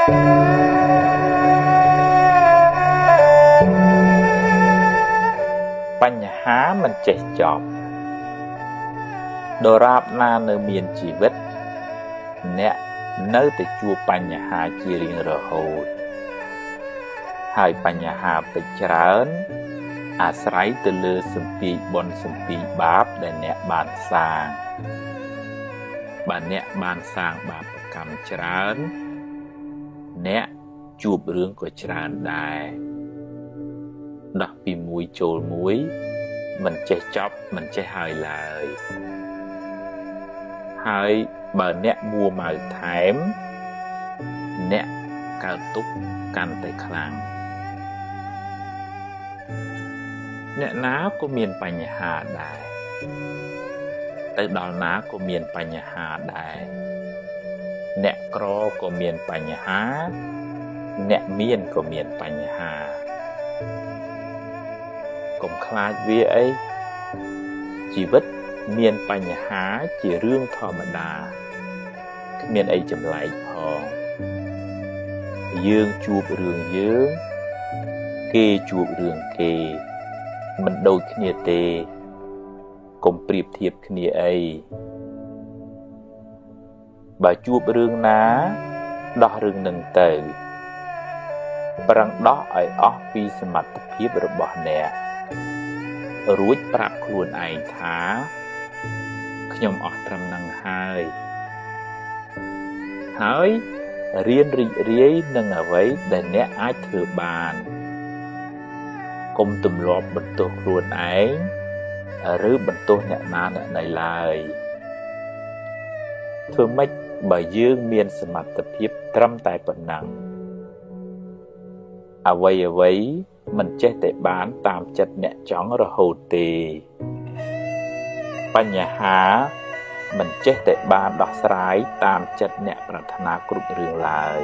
បញ្ហាមិនចេះចប់ដរាបណានៅមានជីវិតអ្នកនៅតែជួបបញ្ហាជារៀងរហូតហើយបញ្ហាពេចច្រើនអាស្រ័យទៅលើសម្ពាធបុណ្យសម្ពាធបាបដែលអ្នកបានសាងបើអ្នកបានសាងបាបកម្មច្រើនអ្នកជួបរឿងក៏ច្រើនដែរដោះពីមួយចូលមួយមិនចេះចប់មិនចេះហើយឡើយហើយបើអ្នកមួម៉ៅថែមអ្នកកើតទុក្ខកាន់តែខ្លាំងអ្នកណាក៏មានបញ្ហាដែរទៅដល់ណាក៏មានបញ្ហាដែរអ្នកក្រក៏មានបញ្ហាអ្នកមានក៏មានបញ្ហាកុំខ្លាចវាអីជីវិតមានបញ្ហាជារឿងធម្មតាគ្មានអីចម្លែកផងយើងជួបរឿងយើងគេជួបរឿងគេមិនដូចគ្នាទេកុំប្រៀបធៀបគ្នាអីបើជួបរឿងណាដោះរឿងនឹងទៅប្រឹងដោះឲ្យអស់ពីសមត្ថភាពរបស់អ្នករួចប្រាប់ខ្លួនឯងថាខ្ញុំអស់ត្រឹមនឹងហើយរៀនរីករាយនឹងអ្វីដែលអ្នកអាចធ្វើបានកុំទម្លាប់បន្ទោសខ្លួនឯងឬបន្ទោសអ្នកណាអ្នកណីឡើយធ្វើម៉េចបើយើងមានសមត្ថភាពត្រឹមតែប៉ុណ្ណឹងអ្វីមិនចេះតែបានតាមចិត្តអ្នកចង់រហូតទេបញ្ហាមិនចេះតែបានដោះស្រាយតាមចិត្តអ្នកប្រាថ្នាគ្រប់រឿងឡើយ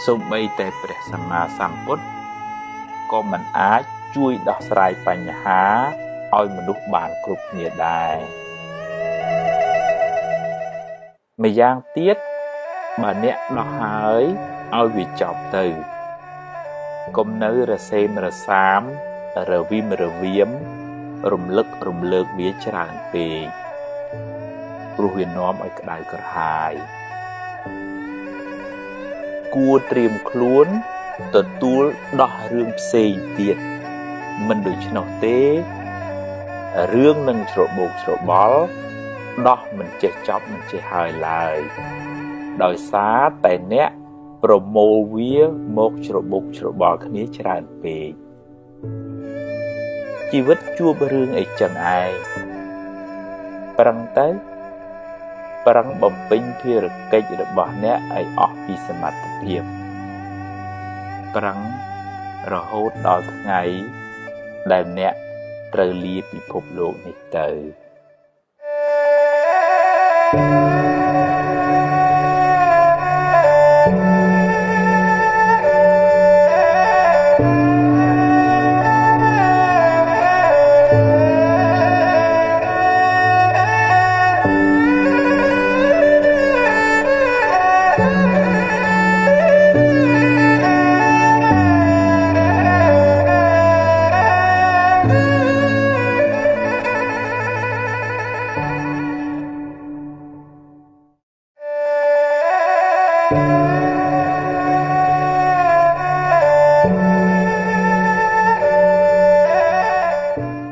សូម្បីតែព្រះសម្មាសម្ពុទ្ធក៏មិនអាចជួយដោះស្រាយបញ្ហាឲ្យមនុស្សបានគ្រប់គ្នាដែរម្យ៉ាងទៀតបើអ្នកដោះហើយឲ្យវាចប់ទៅកុំនៅរសេមរសាមរវីមរវាមរំលឹករំលើកវាច្រើនពេកព្រោះវានាំឲ្យក្តៅក្រហាយគួរត្រៀមខ្លួនទទួលដោះរឿងផ្សេងទៀតមិនដូច្នោះទេរឿងនឹងច្របូកច្របល់ដោះមិនចេះចប់មិនចេះហើយឡើយដោយសារតែអ្នកប្រមូលវាមកច្របូកច្របល់គ្នាច្រើនពេកជីវិតជួបរឿងអីចឹងឯងប្រឹងបំពេញភារកិច្ចរបស់អ្នកឲ្យអស់ពីសមត្ថភាពប្រឹងរហូតដល់ថ្ងៃដែលអ្នកត្រូវលាពិភពលោកនេះទៅ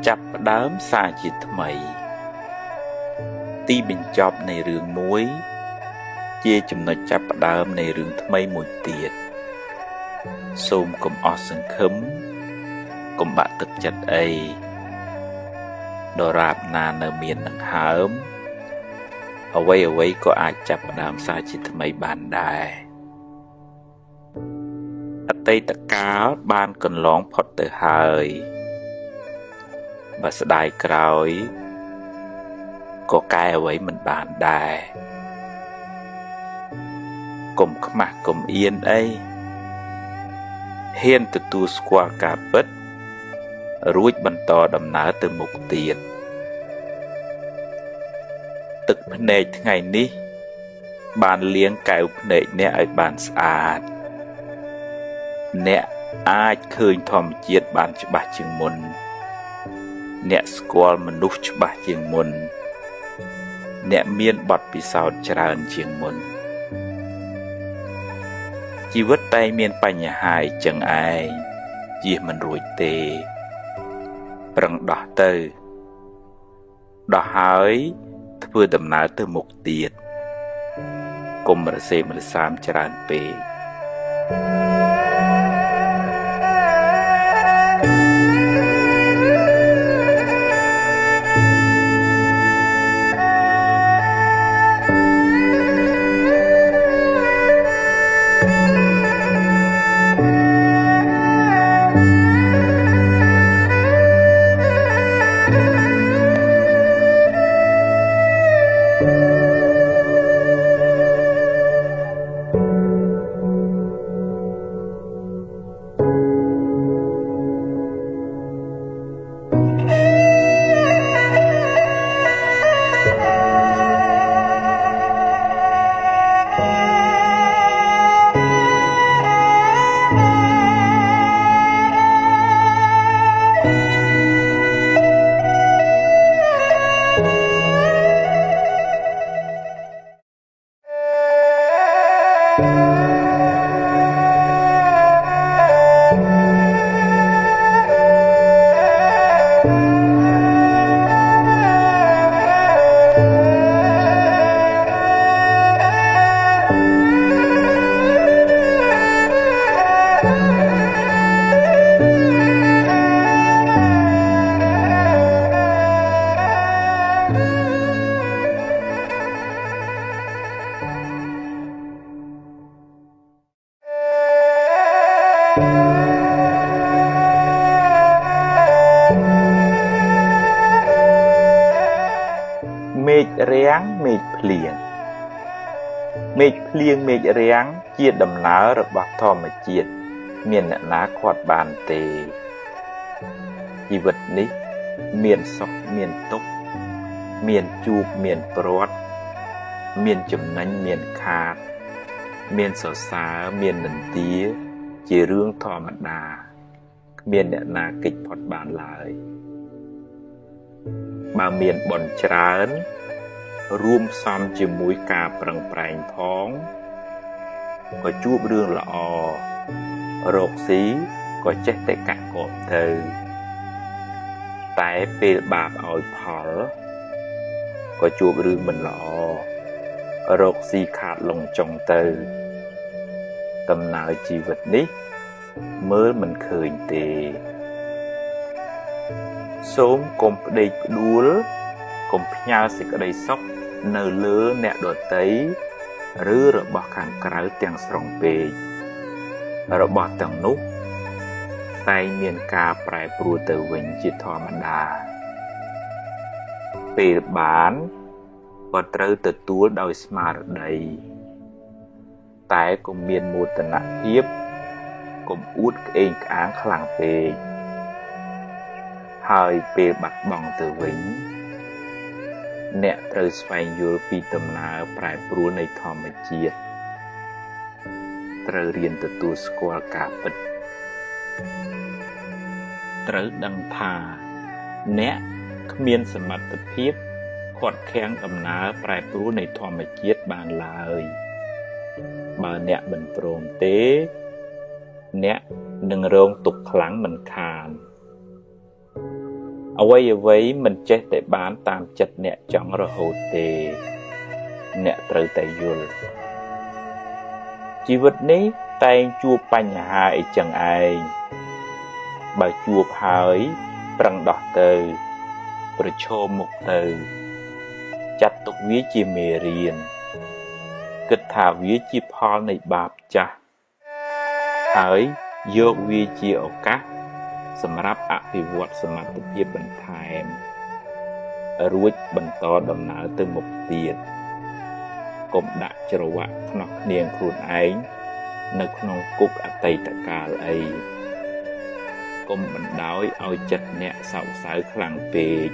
ចាប់ផ្ដើមសារជាថ្មីទីបញ្ចប់នៃរឿងមួយជាចំណុចចាប់ផ្ដើមនៃរឿងថ្មីមួយទៀតសូមកុំអស់សង្ឃឹមកុំបាក់ទឹកចិត្តអីដរាបណានៅមានដង្ហើមអ្វីក៏អាចចាប់ផ្ដើមសារជាថ្មីបានដែរអតីតកាលបានកន្លងផុតទៅហើយបើស្ដាយក្រោយក៏កែអ្វីមិនបានដែរកុំខ្មាស់កុំអៀនអីហ៊ានទទួលស្គាល់ការពិតរួចបន្តដំណើរទៅមុខទៀតទឹកភ្នែកថ្ងៃនេះ បានលាងកែវភ្នែកអ្នកឲ្យបានស្អាតអ្នកអាចឃើញធម្មជាតិបានច្បាស់ជាងមុនអ្នកស្គាល់មនុស្សច្បាស់ជាងមុនអ្នកមានបទពិសោធន៍ច្រើនជាងមុនជីវិតតែមានបញ្ហាអីចឹងឯងជៀសមិនរួចទេប្រឹងដោះទៅដោះហើយធ្វើដំណើរទៅមុខទៀតកុំរសេមរសាមច្រើនពេកមេឃរាំងមេឃភ្លៀងមេឃភ្លៀងមេឃរាំងជាដំណើររបស់ធម្មជាតិមានអ្នកណាខាត់បានទេជីវិតនេះមានសុខមានទុក្ខមានជួបមានព្រាត់មានចំណេញមានខាតមានសរសើរមាននន្ទាជារឿងធម្មតាគ្មានអ្នកណាគេចផុតបានឡើយបើមានបុណ្យច្រើនរួមផ្សំជាមួយការប្រឹងប្រែងផងក៏ជួបរឿងល្អរកស៊ីក៏ចេះតែកាក់កបទៅតែពេលបាបឲ្យផលក៏ជួបរឿងមិនល្អរកស៊ីខាតលងចុងទៅដំណើរជីវិតនេះមើលមិនឃើញទេសូមកុំផ្ដេកផ្ដួលកុំផ្ញើសេចក្តីសុខនៅលើអ្នកដទៃឬរបស់ខាងក្រៅទាំងស្រុងពេករបស់ទាំងនោះតែមានការប្រែប្រួលទៅវិញជាធម្មតាពេលបានក៏ត្រូវទទួលដោយស្មារតីតែកុំមានមោទនភាពកុំអួតក្អេងក្អាងខ្លាំងពេកហើយពេលបាត់បង់ទៅវិញអ្នកត្រូវស្វែងយល់ពីដំណើរប្រែប្រួលនៃធម្មជាតិត្រូវរៀនទទួលស្គាល់ការពិតត្រូវដឹងថាអ្នកគ្មានសមត្ថភាពខាត់ខាំងដំណើរប្រែប្រួលនៃធម្មជាតិបានឡើយបើអ្នកមិនព្រមទេអ្នកនឹងរងទុក្ខខ្លាំងមិនខានអ្វីមិនចេះតែបានតាមចិត្តអ្នកចង់រហូតទេអ្នកត្រូវតែយល់ជីវិតនេះតែងជួបបញ្ហាអីចឹងឯងបើជួបហើយប្រឹងដោះទៅប្រឈមមុខទៅចាត់ទុកវាជាមេរៀនគិតថាវាជាផលនៃបាបចាស់ហើយយកវាជាឱកាសសម្រាប់អភិវឌ្ឍសមត្ថភាពបន្ថែមរួចបន្តដំណើរទៅមុខទៀតកុំដាក់ច្រវាក់ខ្នោះគ្នាខ្លួនឯងនៅក្នុងគុកអតីតកាលអីកុំបណ្ដោយឲ្យចិត្តអ្នកសោកសៅខ្លាំងពេក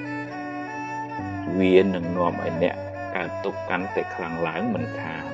វានឹងនាំឲ្យអ្នកកើតទុក្ខកាន់តែខ្លាំងឡើងមិនខាន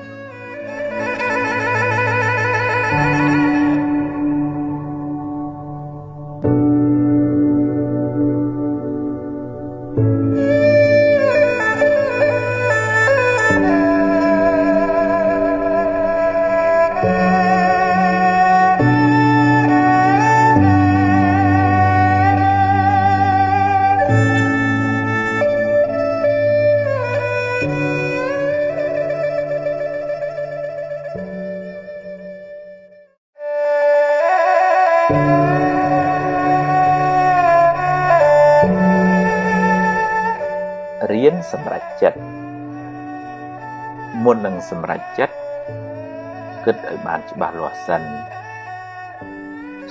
សម្រេចចិត្តមុននឹងសម្រេចចិត្តគិតឲ្យបានច្បាស់លាស់សិន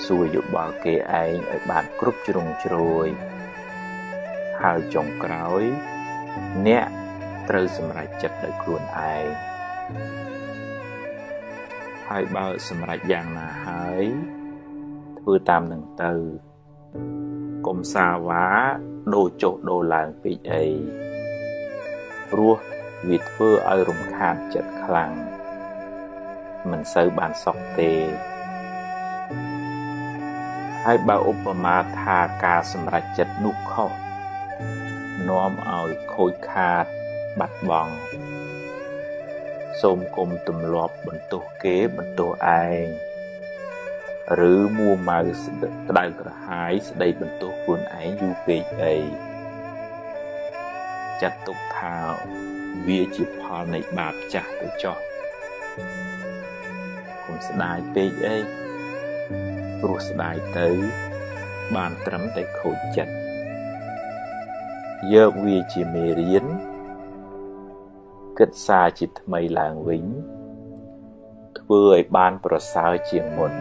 សួរយោបល់គេឯងឲ្យបានគ្រប់ជ្រុងជ្រោយហើយចុងក្រោយអ្នកត្រូវសម្រេចចិត្តដោយខ្លួនឯងហើយបើសម្រេចយ៉ាងណាហើយធ្វើតាមនឹងទៅកុំសាវ៉ាដូរចុះដូរឡើងពេកអីព្រោះវាធ្វើឲ្យរំខានចិត្តខ្លាំងមិនសូវបានសុខទេហើយបើឧបមាថាការសម្រេចចិត្តនោះខុសនាំឲ្យខូចខាតបាត់បង់សូមគុំទម្លាប់បន្ទោសគេបន្ទោសឯងឬមួម៉ៅក្តៅក្រហាយស្ដីបន្ទោសខ្លួនឯងយូរពេកអីចាត់ទុកថាវាជាផលនៃបាបចាស់ទៅចុះកុំស្ដាយពេកអីព្រោះស្ដាយទៅបានត្រឹមតែខូចចិត្តយកវាជាមេរៀនគិតសារជាថ្មីឡើងវិញធ្វើឲ្យបានប្រសើរជាងមុន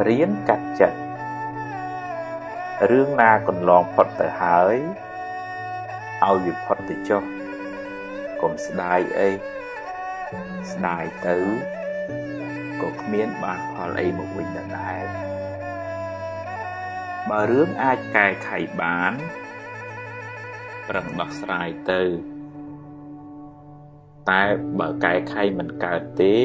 រៀនកាត់ចិត្តរឿងណាកន្លងផុតទៅហើយឲ្យវាផុតទៅចុះកុំស្ដាយអីស្ដាយទៅក៏គ្មានបានផលអីមកវិញដែរបើរឿងអាចកែខៃបានប្រឹងដោះស្រាយទៅតែបើកែខៃមិនកើតទេ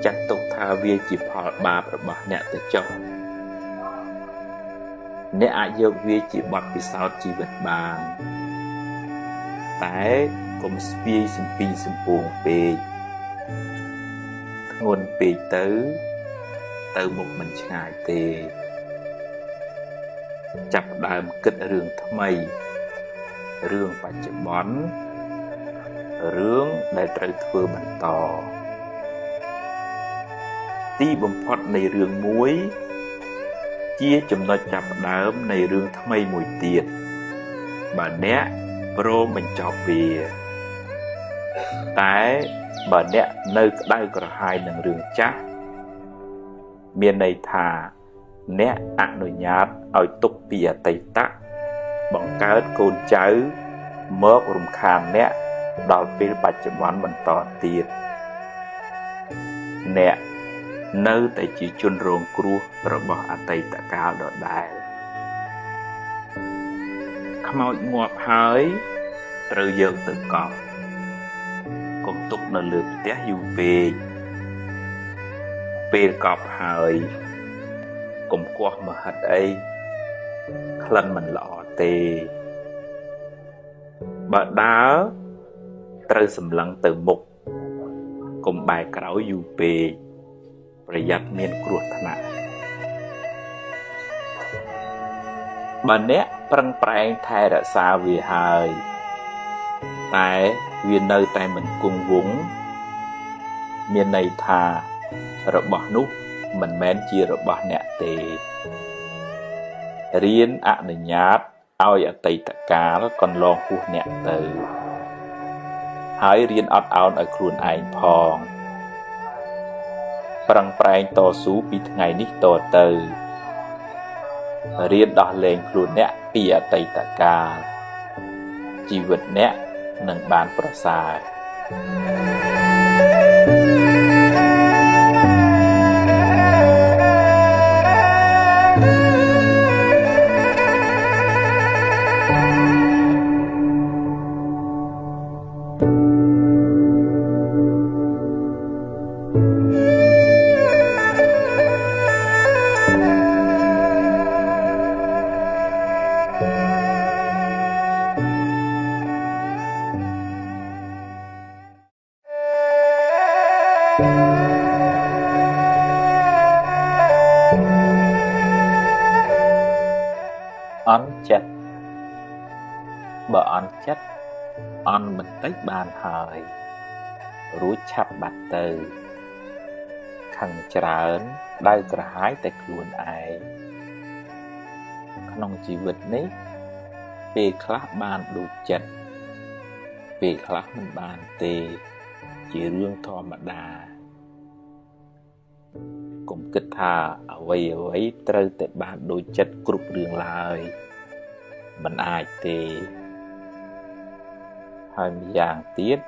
ចាត់ទុកថាវាជាផលបាបរបស់អ្នកទៅចុះអ្នកអាចយកវាជាបទពិសោធន៍ជីវិតបានតែកុំស្ពាយសំពីសំពងពេកធ្ងន់ពេកទៅមុខមិនឆ្ងាយទេចាប់ផ្ដើមគិតរឿងថ្មីរឿងបច្ចុប្បន្នរឿងដែលត្រូវធ្វើបន្តទីបំផុតនៃរឿងមួយជាចំណុចចាប់ផ្ដើមនៃរឿងថ្មីមួយទៀតបើអ្នកព្រមបញ្ចប់វាតែបើអ្នកនៅក្តៅក្រហាយនឹងរឿងចាស់មានន័យថាអ្នកអនុញ្ញាតឲ្យទុកពីអតីតបង្កើតកូនចៅមករំខានអ្នកដល់ពេលបច្ចុប្បន្នបន្តទៀតអ្នកនៅតែជាជនរងគ្រោះរបស់អតីតកាលដដែលខ្មោចងាប់ហើយត្រូវយកទៅកប់កុំទុកនៅលើផ្ទះយូរពេកពេលកប់ហើយកុំគោះមហិតអីក្លិនមិនល្អទេបើដើរត្រូវសម្លឹងទៅមុខ កុំបែរក្រោយយូរពេកប្រយ័ត្នមានគ្រោះថ្នាក់បើអ្នកប្រឹងប្រែងថែរក្សាវាហើយតែវានៅតែមិនគង់វង្សមានន័យថារបស់នោះមិនមែនជារបស់អ្នកទេរៀនអនុញ្ញាតឲ្យអតីតកាលកន្លងហួសអ្នកទៅហើយរៀនអត់ឱនឲ្យខ្លួនឯងផងប្រឹងប្រែងតស៊ូពីថ្ងៃនេះតទៅរៀនដោះលែងខ្លួនអ្នកពីអតីតកាលជីវិតអ្នកនឹងបានប្រសើរអន់ចិត្តបើអន់ចិត្តអន់បន្តិចបានហើយរួចឆាប់បាត់ទៅខឹងច្រើនដៅក្រហាយតែខ្លួនឯងក្នុងជីវិតនេះពេលខ្លះបានដូចចិត្តពេលខ្លះមិនបានទេជារឿងធម្មតាកុំគិតថាអ្វីត្រូវតែបានដូចចិត្តគ្រប់រឿងឡើយមិនអាចទេហើយម្យ៉ាងទៀត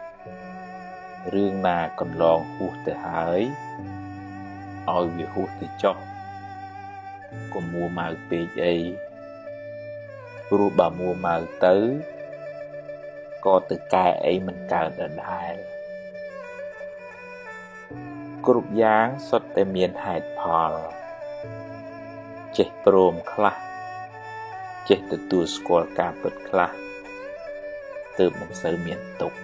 រឿងណាកន្លងហួសទៅហើយឲ្យវាហួសទៅចុះកុំមួម៉ៅពេកអីព្រោះបើមួម៉ៅទៅក៏ទៅកែអីមិនកើតដែរគ្រប់យ៉ាងសុទ្ធតែមានហេតុផលចេះព្រមខ្លះចេះទទួលស្គាល់ការពិតខ្លះទើបមិនសូវមានទុក្ខ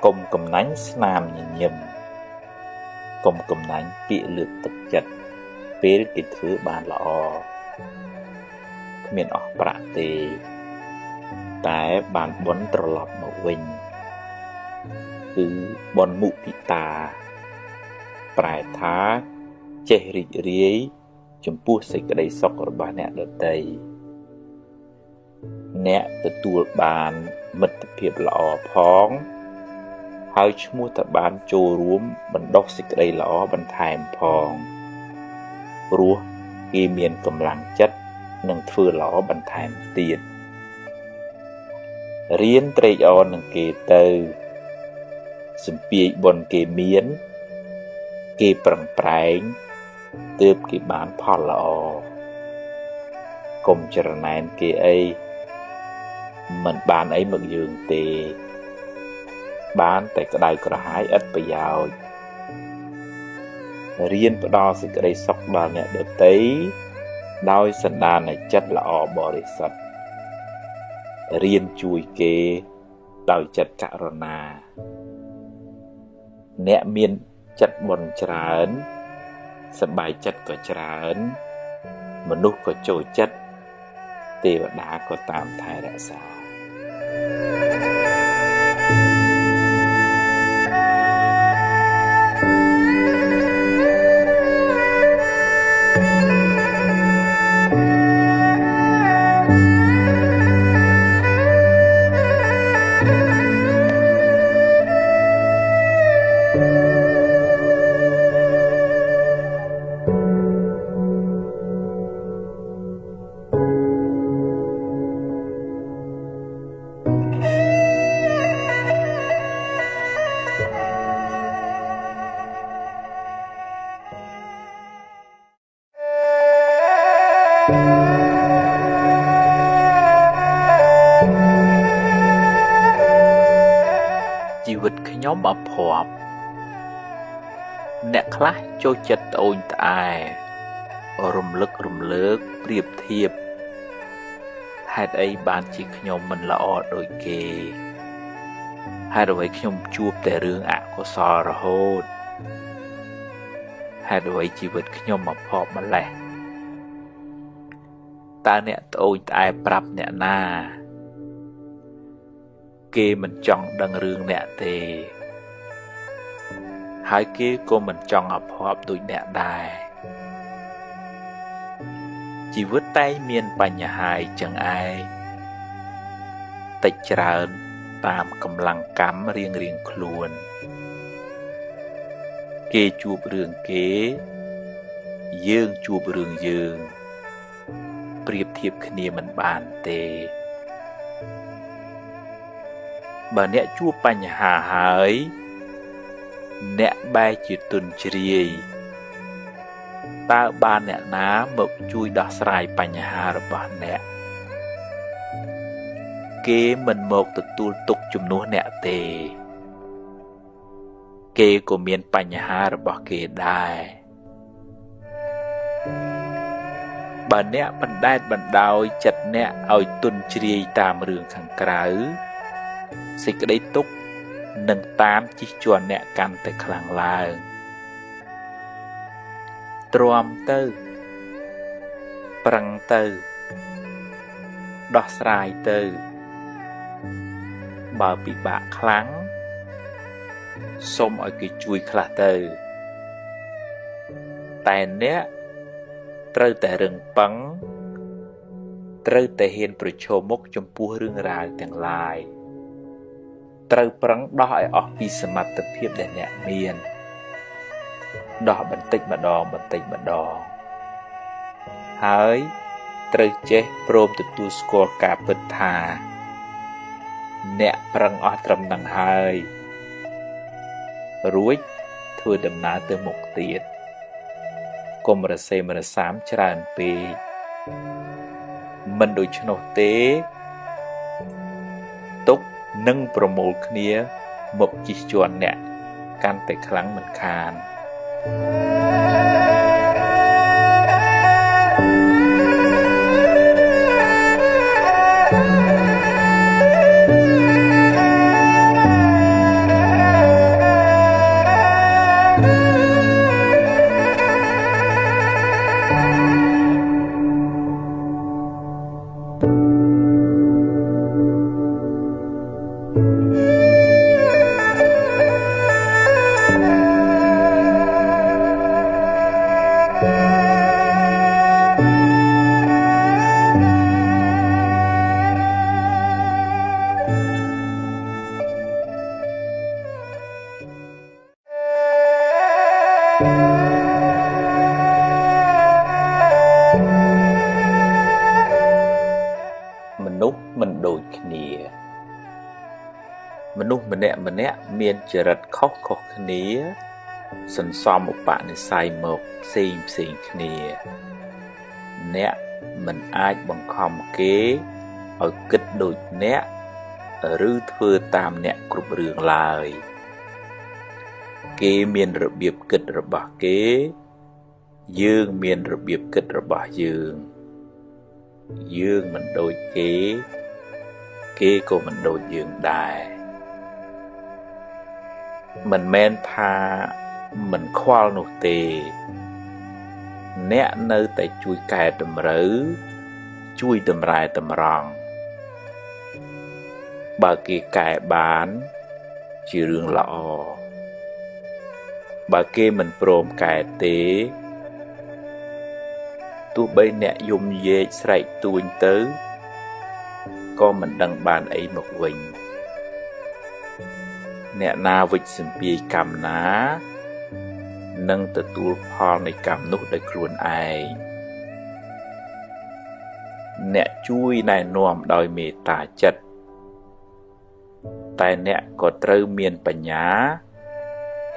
កុំកំណាញ់ស្នាមញញឹមកុំកំណាញ់ពាក្យលើកទឹកចិត្តពេលគេធ្វើបានល្អគ្មានអស់ប្រាក់ទេតែបានបុណ្យត្រឡប់មកវិញគឺបុណ្យមុទិតាប្រែថាចេះរីករាយចំពោះសេចក្តីសុខរបស់អ្នកដទៃអ្នកទទួលបានមិត្តភាពល្អផង ហើយឈ្មោះតបានចូលរួមបណ្ដុះសេចក្តីល្អបន្ថែមផងព្រោះគេមានកម្លាំងចិត្តនិងធ្វើល្អបន្ថែមទៀតរៀនត្រេកអរនឹងគេទៅសំពាយបុណ្យគេមានគេប្រឹងប្រែងទើបគេបានផលល្អកុំច្រណែនគេអីមិនបានអីមកយើងទេបានតែក្តៅក្រហាយឥតប្រយោជន៍រៀនផ្ដល់សេចក្តីសុខដល់អ្នកដទៃដោយសន្តានចិត្តល្អបរិសុទ្ធរៀនជួយគេដោយចិត្តករុណាអ្នកមានចិត្តបុណ្យច្រើនសប្បាយចិត្តក៏ច្រើនមនុស្សក៏ចូលចិត្តទេវតាក៏តាមថែរក្សាជីវិតខ្ញុំអភ័ព្វអ្នកខ្លះចូលចិត្តត្អូញត្អែរំលឹករំលើកប្រៀបធៀបហេតុអីបានជាខ្ញុំមិនល្អដូចគេហេតុអ្វីខ្ញុំជួបតែរឿងអកុសលរហូតហេតុអ្វីជីវិតខ្ញុំអភ័ព្វម្ល៉េះតើអ្នកត្អូញត្អែប្រាប់អ្នកណាគេមិនចង់ដឹងរឿងអ្នកទេហើយគេក៏មិនចង់អភ័ព្វដូចអ្នកដែរជីវិតតែមានបញ្ហាចឹងឯងតិចច្រើនតាមកម្លាំងកម្មរៀងខ្លួនគេជួបរឿងគេយើងជួបរឿងយើងប្រៀបធៀបគ្នាមិនបានទេបើអ្នកជួបបញ្ហាហើយអ្នកបែរជាទុនជ្រាយតើបានអ្នកណាមកជួយដោះស្រាយបញ្ហារបស់អ្នកគេមិនមកទទួលទុកជំនួសអ្នកទេគេក៏មានបញ្ហារបស់គេដែរបើអ្នកបណ្ដែតបណ្ដោយចិត្តអ្នកឲ្យទុនជ្រាយតាមរឿងខាងក្រៅសេចក្តីទុក្ខនឹងតាមជិះជាន់អ្នកកាន់តែខ្លាំងឡើងទ្រាំទៅប្រឹងទៅដោះស្រាយទៅបើពិបាកខ្លាំងសូមឲ្យគេជួយខ្លះទៅតែអ្នកត្រូវតែរឹងប៉ឹងត្រូវតែហ៊ានប្រឈមមុខចំពោះរឿងរ៉ាវទាំងឡាយត្រូវប្រឹងដោះឲ្យអស់ពីសមត្ថភាពដែលអ្នកមានដោះបន្តិចម្ដងហើយត្រូវចេះព្រមទទួលស្គាល់ការពិតថាអ្នកប្រឹងអស់ត្រឹមនឹងហើយរួចធ្វើដំណើរទៅមុខទៀតកុំរសេមរសាមច្រើនពេកមិនដូច្នោះទេទុកនឹងប្រមូលគ្នាមកជិះជាន់អ្នកកាន់តែខ្លាំងមិនខាន មនុស្សម្នាក់មានចរិតខុសគ្នាសន្សំឧបនិស្ស័យមកផ្សេងគ្នាអ្នកមិនអាចបង្ខំគេឲ្យគិតដូចអ្នកឬធ្វើតាមអ្នកគ្រប់រឿងឡើយគេមានរបៀបគិតរបស់គេយើងមានរបៀបគិតរបស់យើងមិនដូចគេក៏មិនដូចយើងដែរមិនមែនថាមិនខ្វល់នោះទេអ្នកនៅតែជួយកែតម្រូវជួយតម្រែតម្រង់បើគេកែបានជារឿងល្អបើគេមិនព្រមកែទេទោះបីអ្នកយំយេកស្រែកទួញទៅក៏មិនដឹងបានអីមកវិញអ្នកណាវិច្ចសម្ពាយកម្មណានឹងទទួលផលនៃកម្មនោះដោយខ្លួនឯងអ្នកជួយណែនាំដោយមេត្តាចិត្តតែអ្នកក៏ត្រូវមានបញ្ញា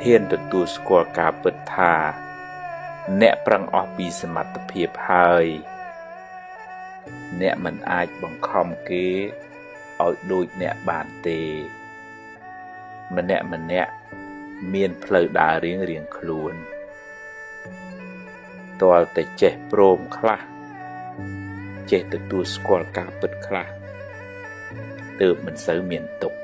ហ៊ានទទួលស្គាល់ការពិតថាអ្នកប្រឹងអស់ពីសមត្ថភាពហើយអ្នកមិនអាចបង្ខំគេឲ្យដូចអ្នកបានទេម្នាក់មានផ្លូវដើររៀងខ្លួនទាល់តែចេះព្រមខ្លះចេះទទួលស្គាល់ការពិតខ្លះទើបមិនសូវមានទុក្ខ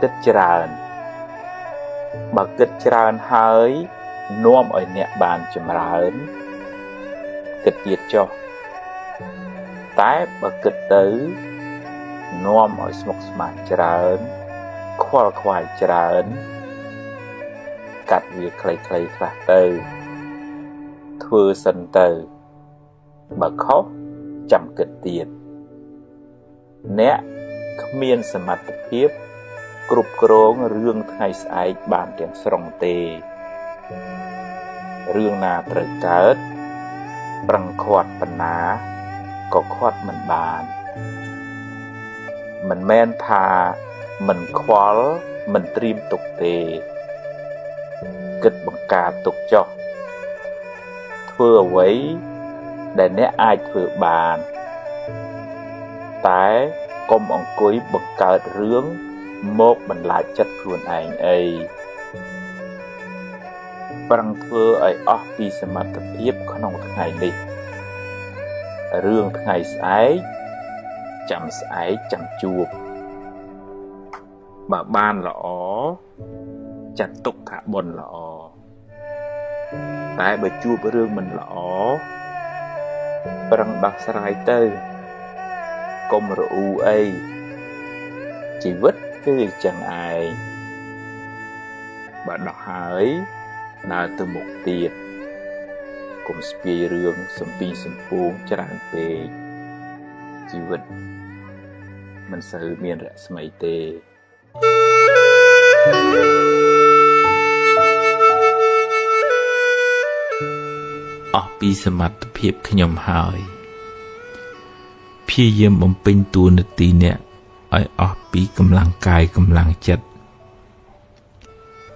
គិតច្រើនបើគិតច្រើនហើយនាំឲ្យអ្នកបានចម្រើនគិតទៀតចុះតែបើគិតទៅនាំឲ្យស្មុគស្មាញច្រើនខ្វល់ខ្វាយច្រើនកាត់វាខ្លីៗខ្លះទៅធ្វើសិនទៅបើខុសចាំគិតទៀតអ្នកគ្មានសមត្ថភាពគ្រប់គ្រងរឿងថ្ងៃស្អែកបានទាំងស្រុងទេរឿងណាត្រូវកើតប្រឹងខាត់ប៉ុណ្ណាក៏ខាត់មិនបានមិនមែនថាមិនខ្វល់មិនត្រៀមទុកទេគិតបង្ការទុកចុះធ្វើអ្វីដែលអ្នកអាចធ្វើបានតែកុំអង្គុយបង្កើតរឿងមកបន្លាចចិត្តខ្លួនឯងអីប្រឹងធ្វើឲ្យអស់ពីសមត្ថភាពក្នុងថ្ងៃនេះរឿងថ្ងៃស្អែកចាំស្អែកចាំជួបបើបានល្អចាត់ទុកថាបុណ្យល្អតែបើជួបរឿងមិនល្អប្រឹងដោះស្រាយទៅកុំរអ៊ូអីជីវិតគឺអញ្ចឹងឯងបើដោះហើយដើរទៅមុខទៀតកុំស្ពាយរឿងសំពីសំពងច្រើនពេកជីវិតមិនសូវមានរស្មីទេអស់ពីសមត្ថភាពខ្ញុំហើយព្យាយាមបំពេញតួនាទីអ្នក ឲ្យអស់ពីកម្លាំងកាយកម្លាំងចិត្ត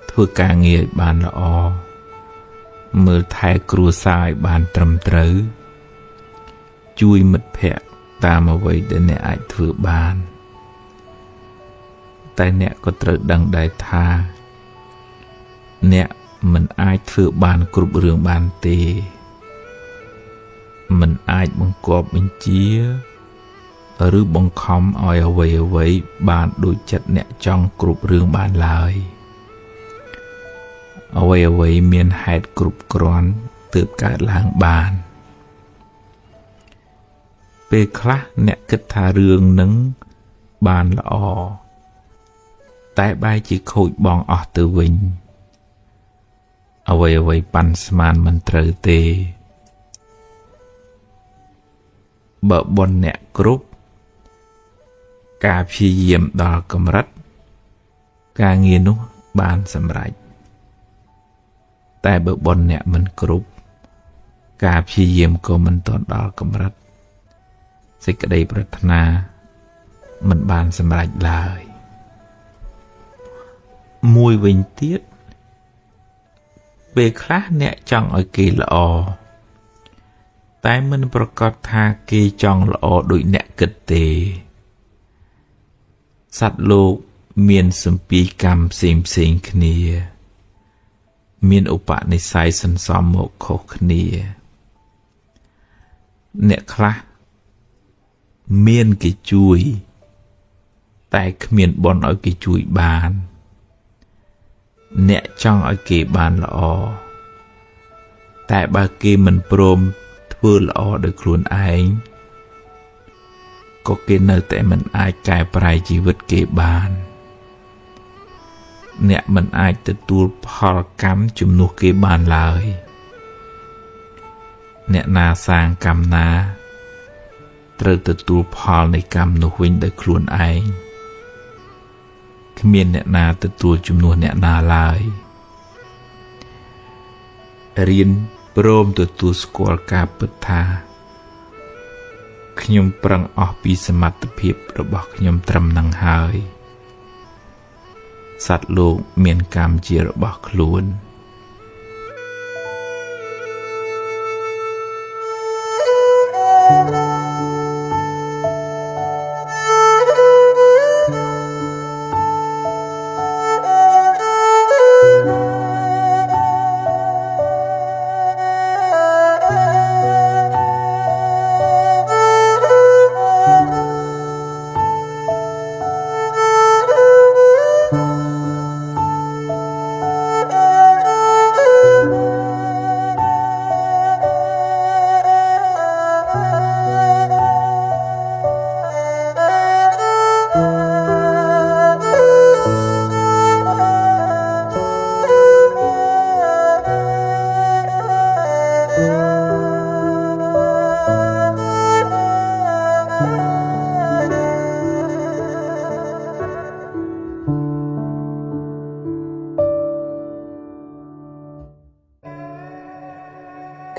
ធ្វើការងារឲ្យបានល្អមើលថែគ្រួសារឲ្យបានត្រឹមត្រូវជួយមិត្តភ័ក្តិតាមអ្វីដែលអ្នកអាចធ្វើបានតែអ្នកក៏ត្រូវដឹងដែរថាអ្នកមិនអាចធ្វើបានគ្រប់រឿងបានទេមិនអាចបង្គាប់បញ្ជាឬបង្ខំឲ្យអ្វីបានដូចចិត្តអ្នកចង់គ្រប់រឿងបានឡើយអ្វីមានហេតុគ្រប់គ្រាន់ទើបកើតឡើងបានពេលខ្លះអ្នកគិតថារឿងនឹងបានល្អតែបែរជាខូចបងអស់ទៅវិញអ្វីប៉ាន់ស្មានមិនត្រូវទេបើបុណ្យអ្នកគ្រប់ការព្យាយាមដល់កម្រិតការងារនោះបានសម្រេចតែបើបុណ្យអ្នកមិនគ្រប់ការព្យាយាមក៏មិនទាន់ដល់កម្រិតសេចក្តីប្រាថ្នាមិនបានសម្រេចឡើយមួយវិញទៀតពេលខ្លះអ្នកចង់ឲ្យគេល្អតែមិនប្រកាសថាគេចង់ល្អដូចអ្នកគិតទេសត្វលោកមានសម្ពាយកម្មផ្សេងគ្នាមានឧបនិស្ស័យសន្សំមកខុសគ្នាអ្នកខ្លះមានគេជួយតែគ្មានបុណ្យឲ្យគេជួយបានអ្នកចង់ឲ្យគេបានល្អតែបើគេមិនព្រមធ្វើល្អដោយខ្លួនឯងក៏គេនៅតែមិនអាចកែប្រែជីវិតគេបានអ្នកមិនអាចទទួលផលកម្មជំនួសគេបានឡើយអ្នកណាសាងកម្មណាត្រូវទទួលផលនៃកម្មនោះវិញដោយខ្លួនឯងគ្មានអ្នកណាទទួលជំនួសអ្នកណាឡើយរៀនព្រមទទួលស្គាល់ការពិតថាខ្ញុំប្រឹងអស់ពីសមត្ថភាពរបស់ខ្ញុំត្រឹមនឹងហើយសត្វលោកមានកម្មជារបស់ខ្លួន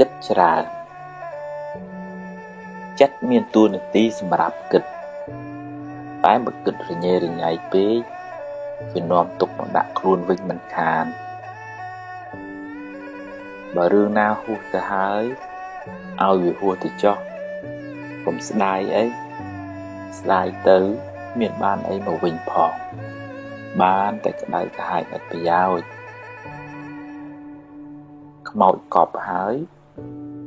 គិតច្រើនចិត្តមានតួនាទីសម្រាប់គិតតែបើគិតរញ៉េរញ៉ៃពេកវានាំទុកមកដាក់ខ្លួនវិញមិនខានបើរឿងណាហួសទៅហើយឲ្យវាហួសទៅចុះកុំស្ដាយអីស្ដាយទៅមានបានអីមកវិញផងបានតែក្តៅក្រហាយឥតប្រយោជន៍ខ្មោចកប់ហើយ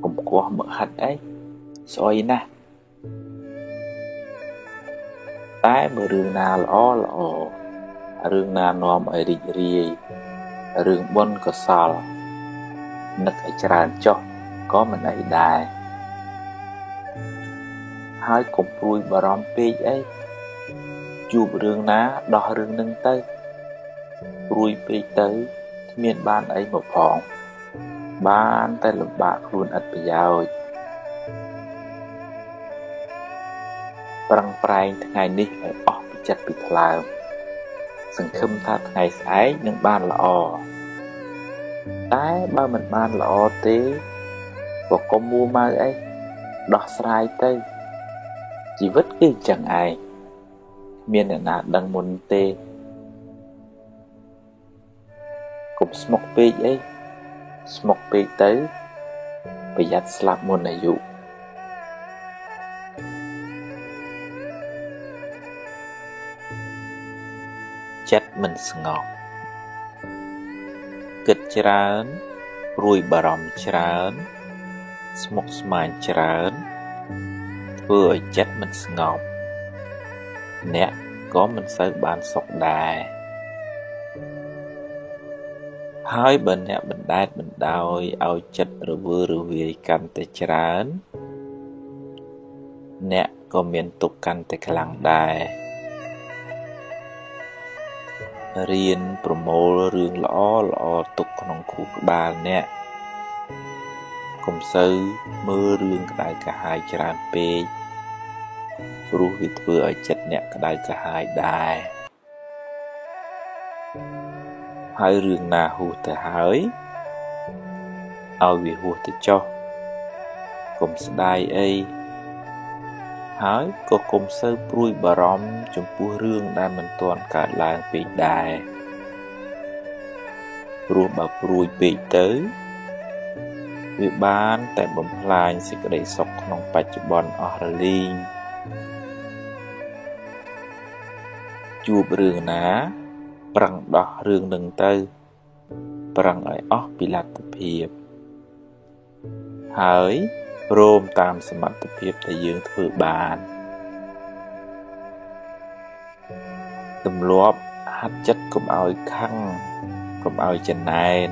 កុំគាស់មើលហិតអីស្អុយណាស់តែបើរឿងណាល្អរឿងណានាំឲ្យរីករាយរឿងបុណ្យកុសលនឹកឲ្យច្រើនចុះក៏មិនអីដែរហើយកុំព្រួយបារម្ភពេកអីជួបរឿងណាដោះរឿងនឹងទៅព្រួយពេកទៅគ្មានបានអីមកផងបានតែលំបាកខ្លួនឥតប្រយោជន៍ប្រឹងប្រែងថ្ងៃនេះឲ្យអស់ពីចិត្តពីថ្លើមសង្ឃឹមថាថ្ងៃស្អែកនឹងបានល្អតែបើមិនបានល្អទេក៏កុំមួម៉ៅអីដោះស្រាយទៅជីវិតគឺចឹងឯង មានអ្នកណាដឹងមុនទេកុំស្មុគពេកអីស្មុគពេកទៅប្រយ័ត្នស្លាប់មុនអាយុចិត្តមិនស្ងប់គិតច្រើនព្រួយបារម្ភច្រើនស្មុគស្មាញច្រើនធ្វើឲ្យចិត្តមិនស្ងប់អ្នកក៏មិនសូវបានសុខដែរហើយបើអ្នកបណ្ដែតបណ្ដោយឲ្យចិត្តរវើរវាយកាន់តែច្រើនអ្នកក៏មានទុក្ខកាន់តែខ្លាំងដែររៀនប្រមូលរឿងល្អល្អទុកក្នុងខួរក្បាលអ្នកកុំសូវមើលរឿងក្តៅក្រហាយច្រើនពេកព្រោះវាធ្វើឲ្យចិត្តអ្នកក្តៅក្រហាយដែរហើយរឿងណាហួសទៅហើយឲ្យវាហួសទៅចុះកុំស្ដាយអីហើយក៏កុំសូវព្រួយបារម្ភចំពោះរឿងដែលមិនទាន់កើតឡើងពេកដែរព្រោះបើព្រួយពេកទៅវាបានតែបំផ្លាញសេចក្តីសុខក្នុងបច្ចុប្បន្នអស់រលីងជួបរឿងណាប្រឹងដោះរឿងនឹងទៅប្រឹងឲ្យអស់ពីលទ្ធភាពហើយព្រមតាមសមត្ថភាពដែលយើងធ្វើបានទម្លាប់ហាត់ចិត្តកុំឲ្យខឹងកុំឲ្យចំណែន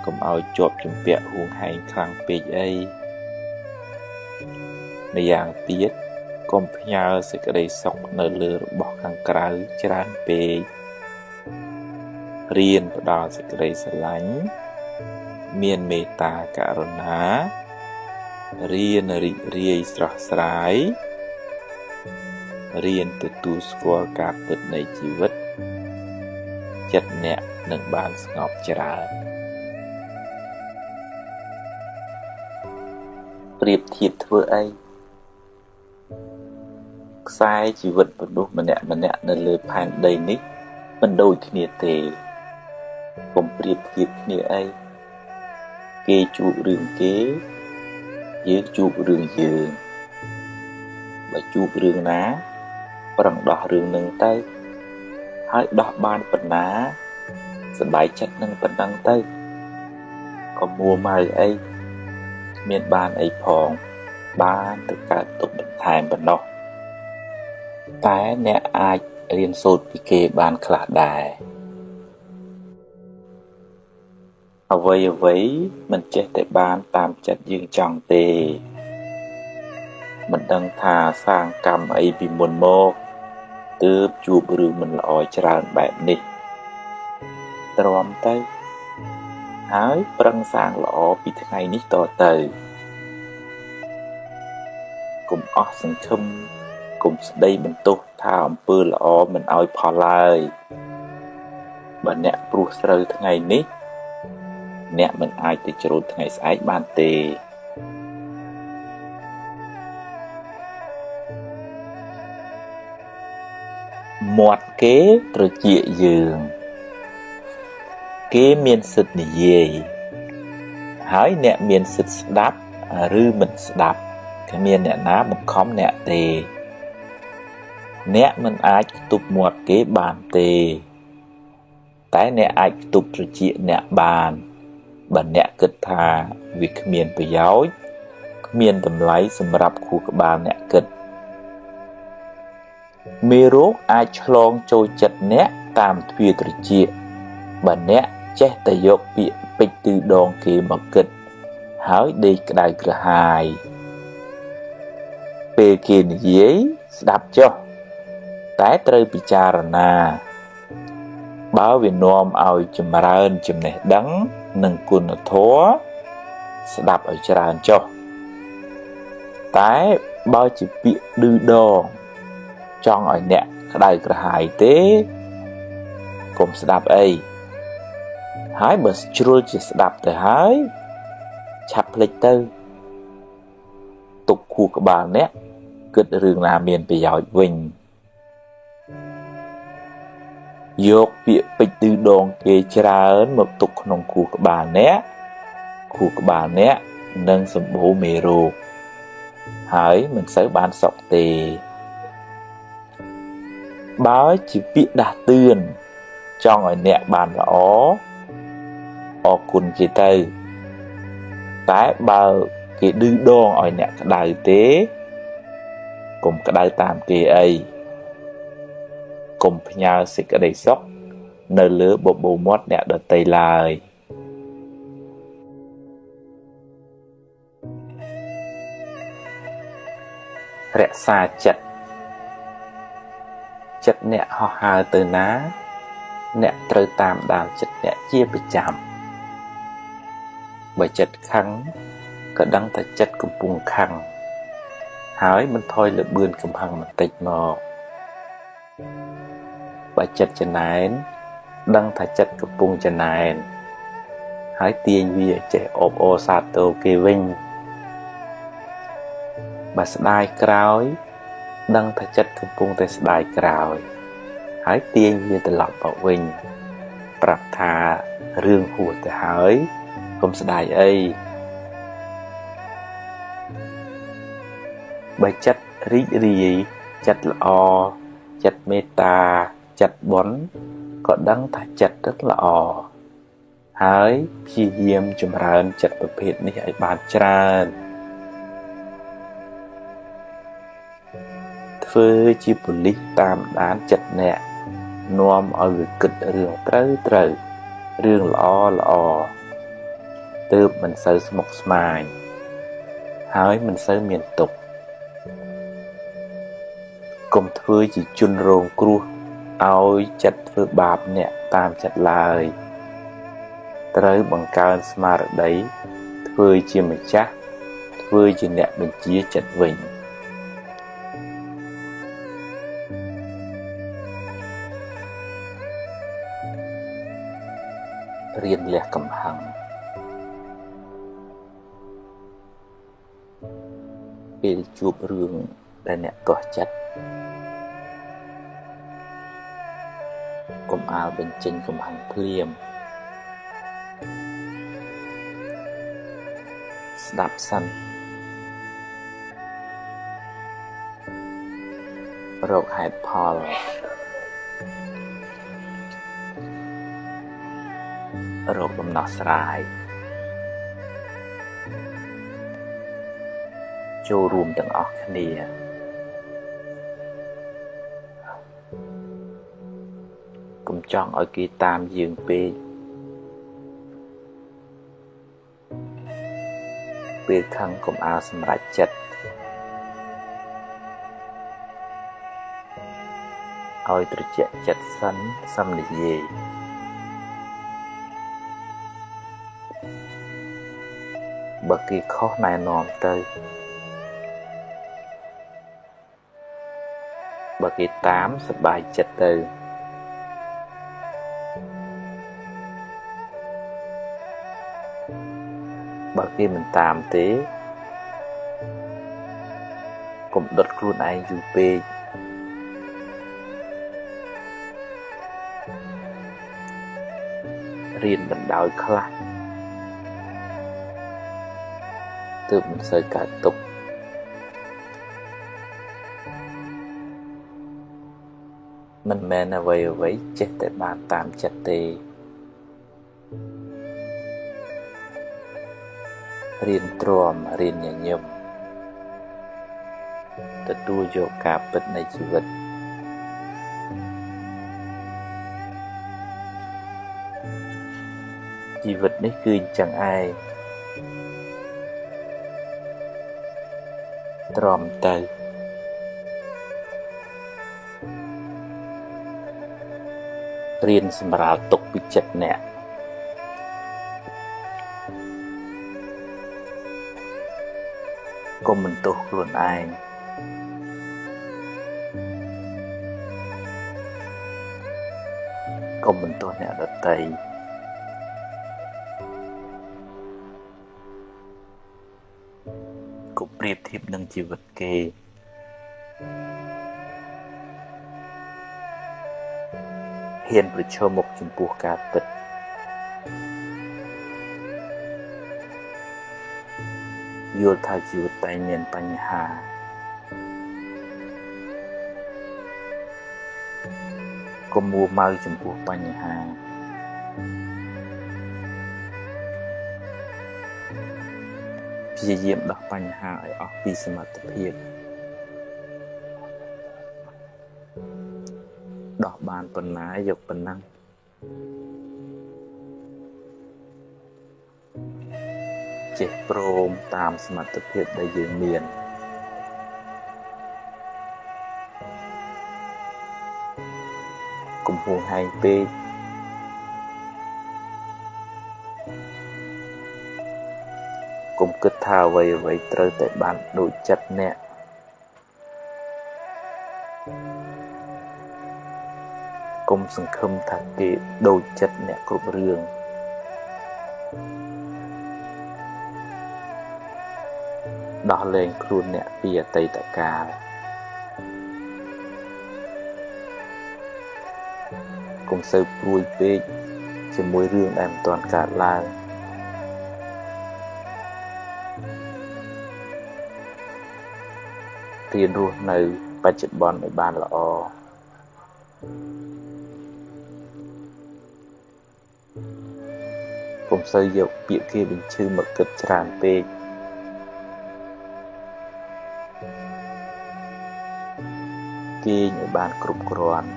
កុំឲ្យជាប់ជំពាក់ហួងហែងខ្លាំងពេកអីម្យ៉ាងទៀតកុំផ្ញើសេចក្តីសុខនៅលើរបស់ខាងក្រៅច្រើនពេករៀនផ្ដល់សេចក្តីស្រឡាញ់មានមេត្តាករុណារៀនរីករាយស្រស់ស្រាយរៀនទទួលស្គាល់ការពិតនៃជីវិតចិត្តអ្នកនឹងបានស្ងប់ច្រើនប្រៀបធៀបធ្វើអីខ្សែជីវិតមនុស្សម្នាក់នៅលើផែនដីនេះមិនដូចគ្នាទេកុំប្រៀបធៀបគ្នាអីគេជួបរឿងគេយើងជួបរឿងយើងបើជួបរឿងណាប្រឹងដោះរឿងនឹងទៅហើយដោះបានប៉ុណ្ណាសប្បាយចិត្តនឹងប៉ុណ្ណឹងទៅកុំមួម៉ៅអីមានបានអីផងបានទៅកើតទុកបន្ថែមប៉ុណ្ណោះតែអ្នកអាចរៀនសូត្រពីគេបានខ្លះដែរអ្វីមិនចេះតែបានតាមចិត្តយើងចង់ទេមិនដឹងថាសាងកម្មអីពីមុនមកទើបជួបរឿងមិនល្អច្រើនបែបនេះទ្រាំទៅហើយប្រឹងសាងល្អពីថ្ងៃនេះតទៅកុំអស់សង្ឃឹមកុំស្ដីបន្ទោសថាអំពើល្អមិនឲ្យផលឡើយបើអ្នកព្រោះស្រូវថ្ងៃនេះអ្នកមិនអាចទៅច្រូតថ្ងៃស្អែកបានទេមាត់គេត្រចៀកយើងគេមានសិទ្ធិនិយាយហើយអ្នកមានសិទ្ធិស្ដាប់ឬមិនស្ដាប់គ្មានអ្នកណាបង្ខំអ្នកទេអ្នកមិនអាចទប់មាត់គេបានទេតែអ្នកអាចទប់ត្រចៀកអ្នកបានបើអ្នកគិតថាវាគ្មានប្រយោជន៍គ្មានតម្លៃសម្រាប់ខួរក្បាលអ្នកគិតមេរោគអាចឆ្លងចូលចិត្តអ្នកតាមទ្វារត្រចៀកបើអ្នកចេះតែយកពាក្យពេចន៍ទិដងគេមកគិតហើយដេកក្តៅក្រហាយពេលគេនិយាយស្ដាប់ចុះតែត្រូវពិចារណាបើវានាំឲ្យចម្រើនចំណេះដឹងនិងគុណធម៌ស្ដាប់ឲ្យច្រើនចុះតែបើជាពាក្យឌឺដងចង់ឲ្យអ្នកក្តៅក្រហាយទេកុំស្ដាប់អីហើយបើជ្រុលជាស្ដាប់ទៅហើយឆាប់ភ្លេចទៅទុកខួរក្បាលអ្នកគិតរឿងណាមានប្រយោជន៍វិញ យកពាក្យពេចន៍ឌឺដងគេច្រើនមកទុកក្នុងខួរក្បាលអ្នកនឹងសម្បូរមេរោគហើយមិនសូវបានសុខទេបើជាពាក្យដាស់តឿនចង់ឲ្យអ្នកបានល្អអរគុណគេទៅតែបើគេឌឺដងឲ្យអ្នកក្តៅទេកុំក្តៅតាមគេអីកុំផ្ញើសេចក្តីសុខនៅលើបបូរមាត់អ្នកដទៃឡើយរក្សាចិត្តអ្នកហោះហើរទៅណាអ្នកត្រូវតាមដានចិត្តអ្នកជាប្រចាំបើចិត្តខឹងក៏ដឹងថាចិត្តកំពុងខឹងហើយមិនថយលបឿនកំហឹងបន្តិចមកបើចិត្តចំណែនដឹងថាចិត្តកំពុងចំណែនហើយទាញវាចេះអបអរសាទរគេវិញបើស្ដាយក្រោយដឹងថាចិត្តកំពុងតែស្ដាយក្រោយហើយទាញវាត្រឡប់មកវិញប្រាប់ថារឿងហួសទៅហើយកុំស្ដាយអីបើចិត្តរីករាយចិត្តល្អចិត្តមេត្តាចិត្តបុណ្យក៏ដឹងថាចិត្តrấtល្អហើយព្យាយាមចម្រើនចិត្តប្រភេទនេះឲ្យបានច្រើនធ្វើជាប៉ូលីសតាមដានចិត្តអ្នកនាំឲ្យវាគិតរឿងត្រូវរឿងល្អទើបមិនសូវស្មុគស្មាញហើយមិនសូវមានទុក្ខកុំធ្វើជាជនរងគ្រោះឲ្យចិត្តធ្វើបាបអ្នកតាមចិត្តឡើយត្រូវបង្កើនស្មារតីធ្វើជាម្ចាស់ធ្វើជាអ្នកបញ្ជាចិត្តវិញរៀនលះកំហឹងពេលជួបរឿងដែលអ្នកកោះចិត្តកុំអាលបញ្ចេញកំហឹងភ្លាមស្ដាប់សិនរកហេតុផលរកដំណោះស្រាយចូលរួមទាំងអស់គ្នាកុំចង់ឲ្យគេតាមយើងពេកពេលខឹងកុំអាលសម្រេចចិត្តឲ្យត្រជាក់ចិត្តសិនសឹមនិយាយបើគេខុសណែនាំទៅបើគេតាមសប្បាយចិត្តទៅបើគេមិនតាមទេកុំដុតខ្លួនឯងយូរពេករៀនបណ្ដោយខ្លះទើបមិនសូវកើតទុក្ខមិនមែនអ្វីចេះតែបានតាមចិត្តទេរៀនទ្រាំរៀនញញឹមទទួលយកការពិតនៃជីវិតជីវិតនេះគឺអញ្ចឹងឯងទ្រាំទៅរៀនសម្រាលទុកពីចិត្តអ្នកកុំបន្ទោសខ្លួនឯងកុំបន្ទោសអ្នកដទៃកុំប្រៀបធៀបនឹងជីវិតគេ ហ៊ានប្រឈមមុខចំពោះការពិតយល់ថាជីវិតតែងមានបញ្ហាកុំមួម៉ៅចំពោះបញ្ហាព្យាយាមដោះបញ្ហាឲ្យអស់ពីសមត្ថភាពដោះបានប៉ុណ្ណាយកប៉ុណ្ណឹងចេះព្រមតាមសមត្ថភាពដែលយើងមានកុំហួងហែងពេកកុំគិតថាអ្វីត្រូវតែបានដូចចិត្តអ្នកកុំសង្ឃឹមថាគេដូចចិត្តអ្នកគ្រប់រឿងដោះលែងខ្លួនអ្នកពីអតីតកាលកុំសូវព្រួយពេកជាមួយរឿងដែលមិនទាន់កើតឡើងរៀនរស់នៅបច្ចុប្បន្នឲ្យបានល្អកុំសូវយកពាក្យគេបញ្ឈឺមកគិតច្រើនពេកគេងឲ្យបានគ្រប់គ្រាន់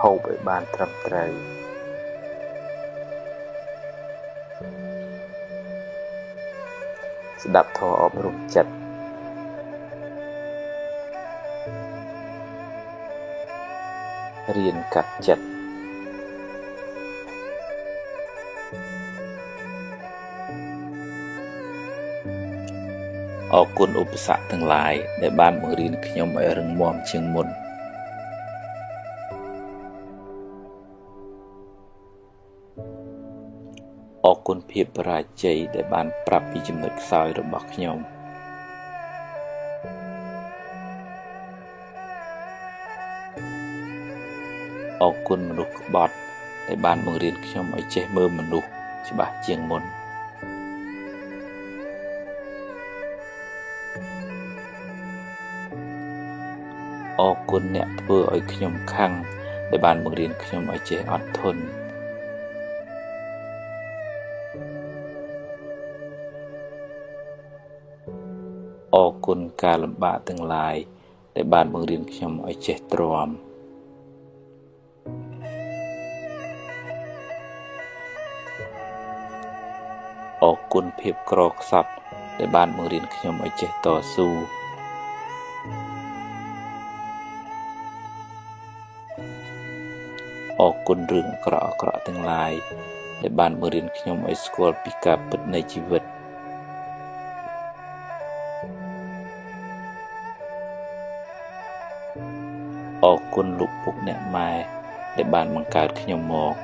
ហូបឲ្យបានត្រឹមត្រូវស្ដាប់ធម៌អប់រំចិត្តរៀនកាត់ចិត្តអរគុណឧបសគ្គទាំងឡាយដែលបានបង្រៀនខ្ញុំឲ្យរឹងមាំជាងមុនអរគុណភាពបរាជ័យដែលបានប្រាប់ពីចំណុចខ្សោយរបស់ខ្ញុំអរគុណមនុស្សក្បត់ដែលបានបង្រៀនខ្ញុំឲ្យចេះមើលមនុស្សច្បាស់ជាងមុនអរគុណអ្នកធ្វើឲ្យខ្ញុំខឹងដែលបានបង្រៀនខ្ញុំឲ្យចេះអត់ធន់អរគុណការលំបាកទាំងឡាយដែលបានបង្រៀនខ្ញុំឲ្យចេះទ្រាំអរគុណភាពក្រខ្សត់ដែលបានបង្រៀនខ្ញុំឲ្យចេះតស៊ូអរគុណរឿងអាក្រក់ទាំងឡាយដែលបានបង្រៀនខ្ញុំឲ្យស្គាល់ពីការពិតនៃជីវិតអរគុណលោកពុកអ្នកម៉ែដែលបានបង្កើតខ្ញុំមក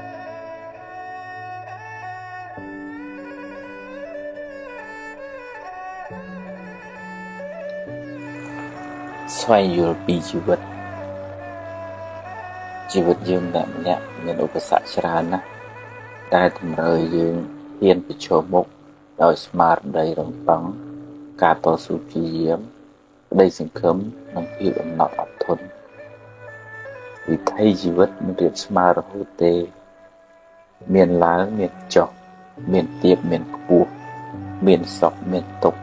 ស្វែងយល់ពីជីវិតយើងតែម្នាក់មានឧបសគ្គច្រើនណាស់តែតម្រូវយើងហ៊ានប្រឈមមុខដោយស្មារតីរឹងប៉ឹងការតស៊ូព្យាយាមក្តីសង្ឃឹមនិងភាពអំណត់អត់ធន់វិថីជីវិតមិនរៀបស្មើរហូតទេមានឡើងមានចុះមានទាបមានខ្ពស់មានសុខមានទុក្ខ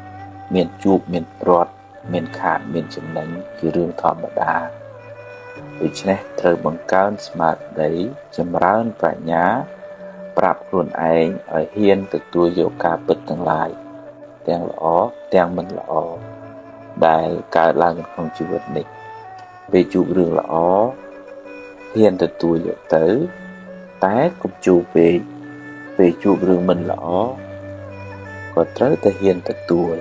មានជួបមានព្រាត់មានខាតមានចំណេញគឺរឿងធម្មតាដូច្នេះត្រូវបង្កើនស្មារតីចម្រើនប្រាជ្ញាប្រាប់ខ្លួនឯងឲ្យហ៊ានទទួលយកការពិតទាំងឡាយទាំងល្អទាំងមិនល្អដែលកើតឡើងក្នុងជីវិតនេះពេលជួបរឿងល្អហ៊ានទទួលយកទៅតែកុំជួបពេលជួបរឿងមិនល្អក៏ត្រូវតែហ៊ានទទួល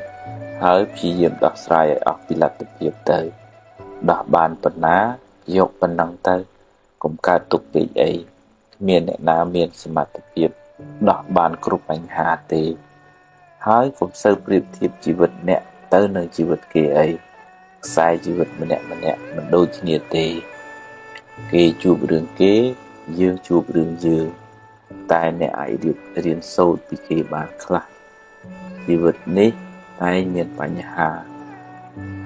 ហើយព្យាយាមដោះស្រាយឲ្យអស់ពីលទ្ធភាពទៅដោះបានប៉ុណ្ណាយកប៉ុណ្ណឹងទៅកុំកើតទុកពេកអីគ្មានអ្នកណាមានសមត្ថភាពដោះបានគ្រប់បញ្ហាទេហើយកុំសូវប្រៀបធៀបជីវិតអ្នកទៅនឹងជីវិតគេអី ខ្សែជីវិតម្នាក់មិនដូចគ្នាទេគេជួបរឿងគេយើងជួបរឿងយើងតែអ្នកអាចរៀនសូត្រពីគេបានខ្លះជីវិតនេះតែមានបញ្ហា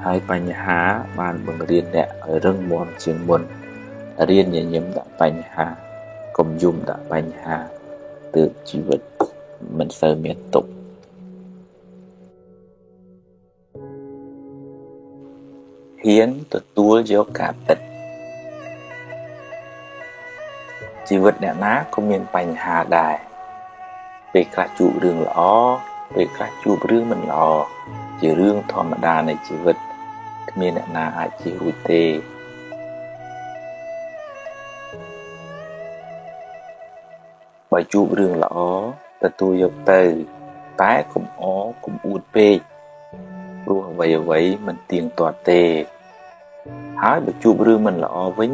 ហើយបញ្ហាបានបង្រៀនអ្នកឲ្យរឹងមាំជាងមុនរៀនញញឹមដាក់បញ្ហាកុំយំដាក់បញ្ហាទើបជីវិតមិនសូវមានទុក្ខហ៊ានទទួលយកការពិតជីវិតអ្នកណាក៏មានបញ្ហាដែរពេលខ្លះជួបរឿងល្អពេលខ្លះជួបរឿងមិនល្អជារឿងធម្មតានៃជីវិតគ្មានអ្នកណាអាចជៀសរួចទេបើជួបរឿងល្អទទួលយកទៅតែកុំអួតពេកព្រោះអ្វីមិនទៀងទាត់ទេហើយបើជួបរឿងមិនល្អវិញ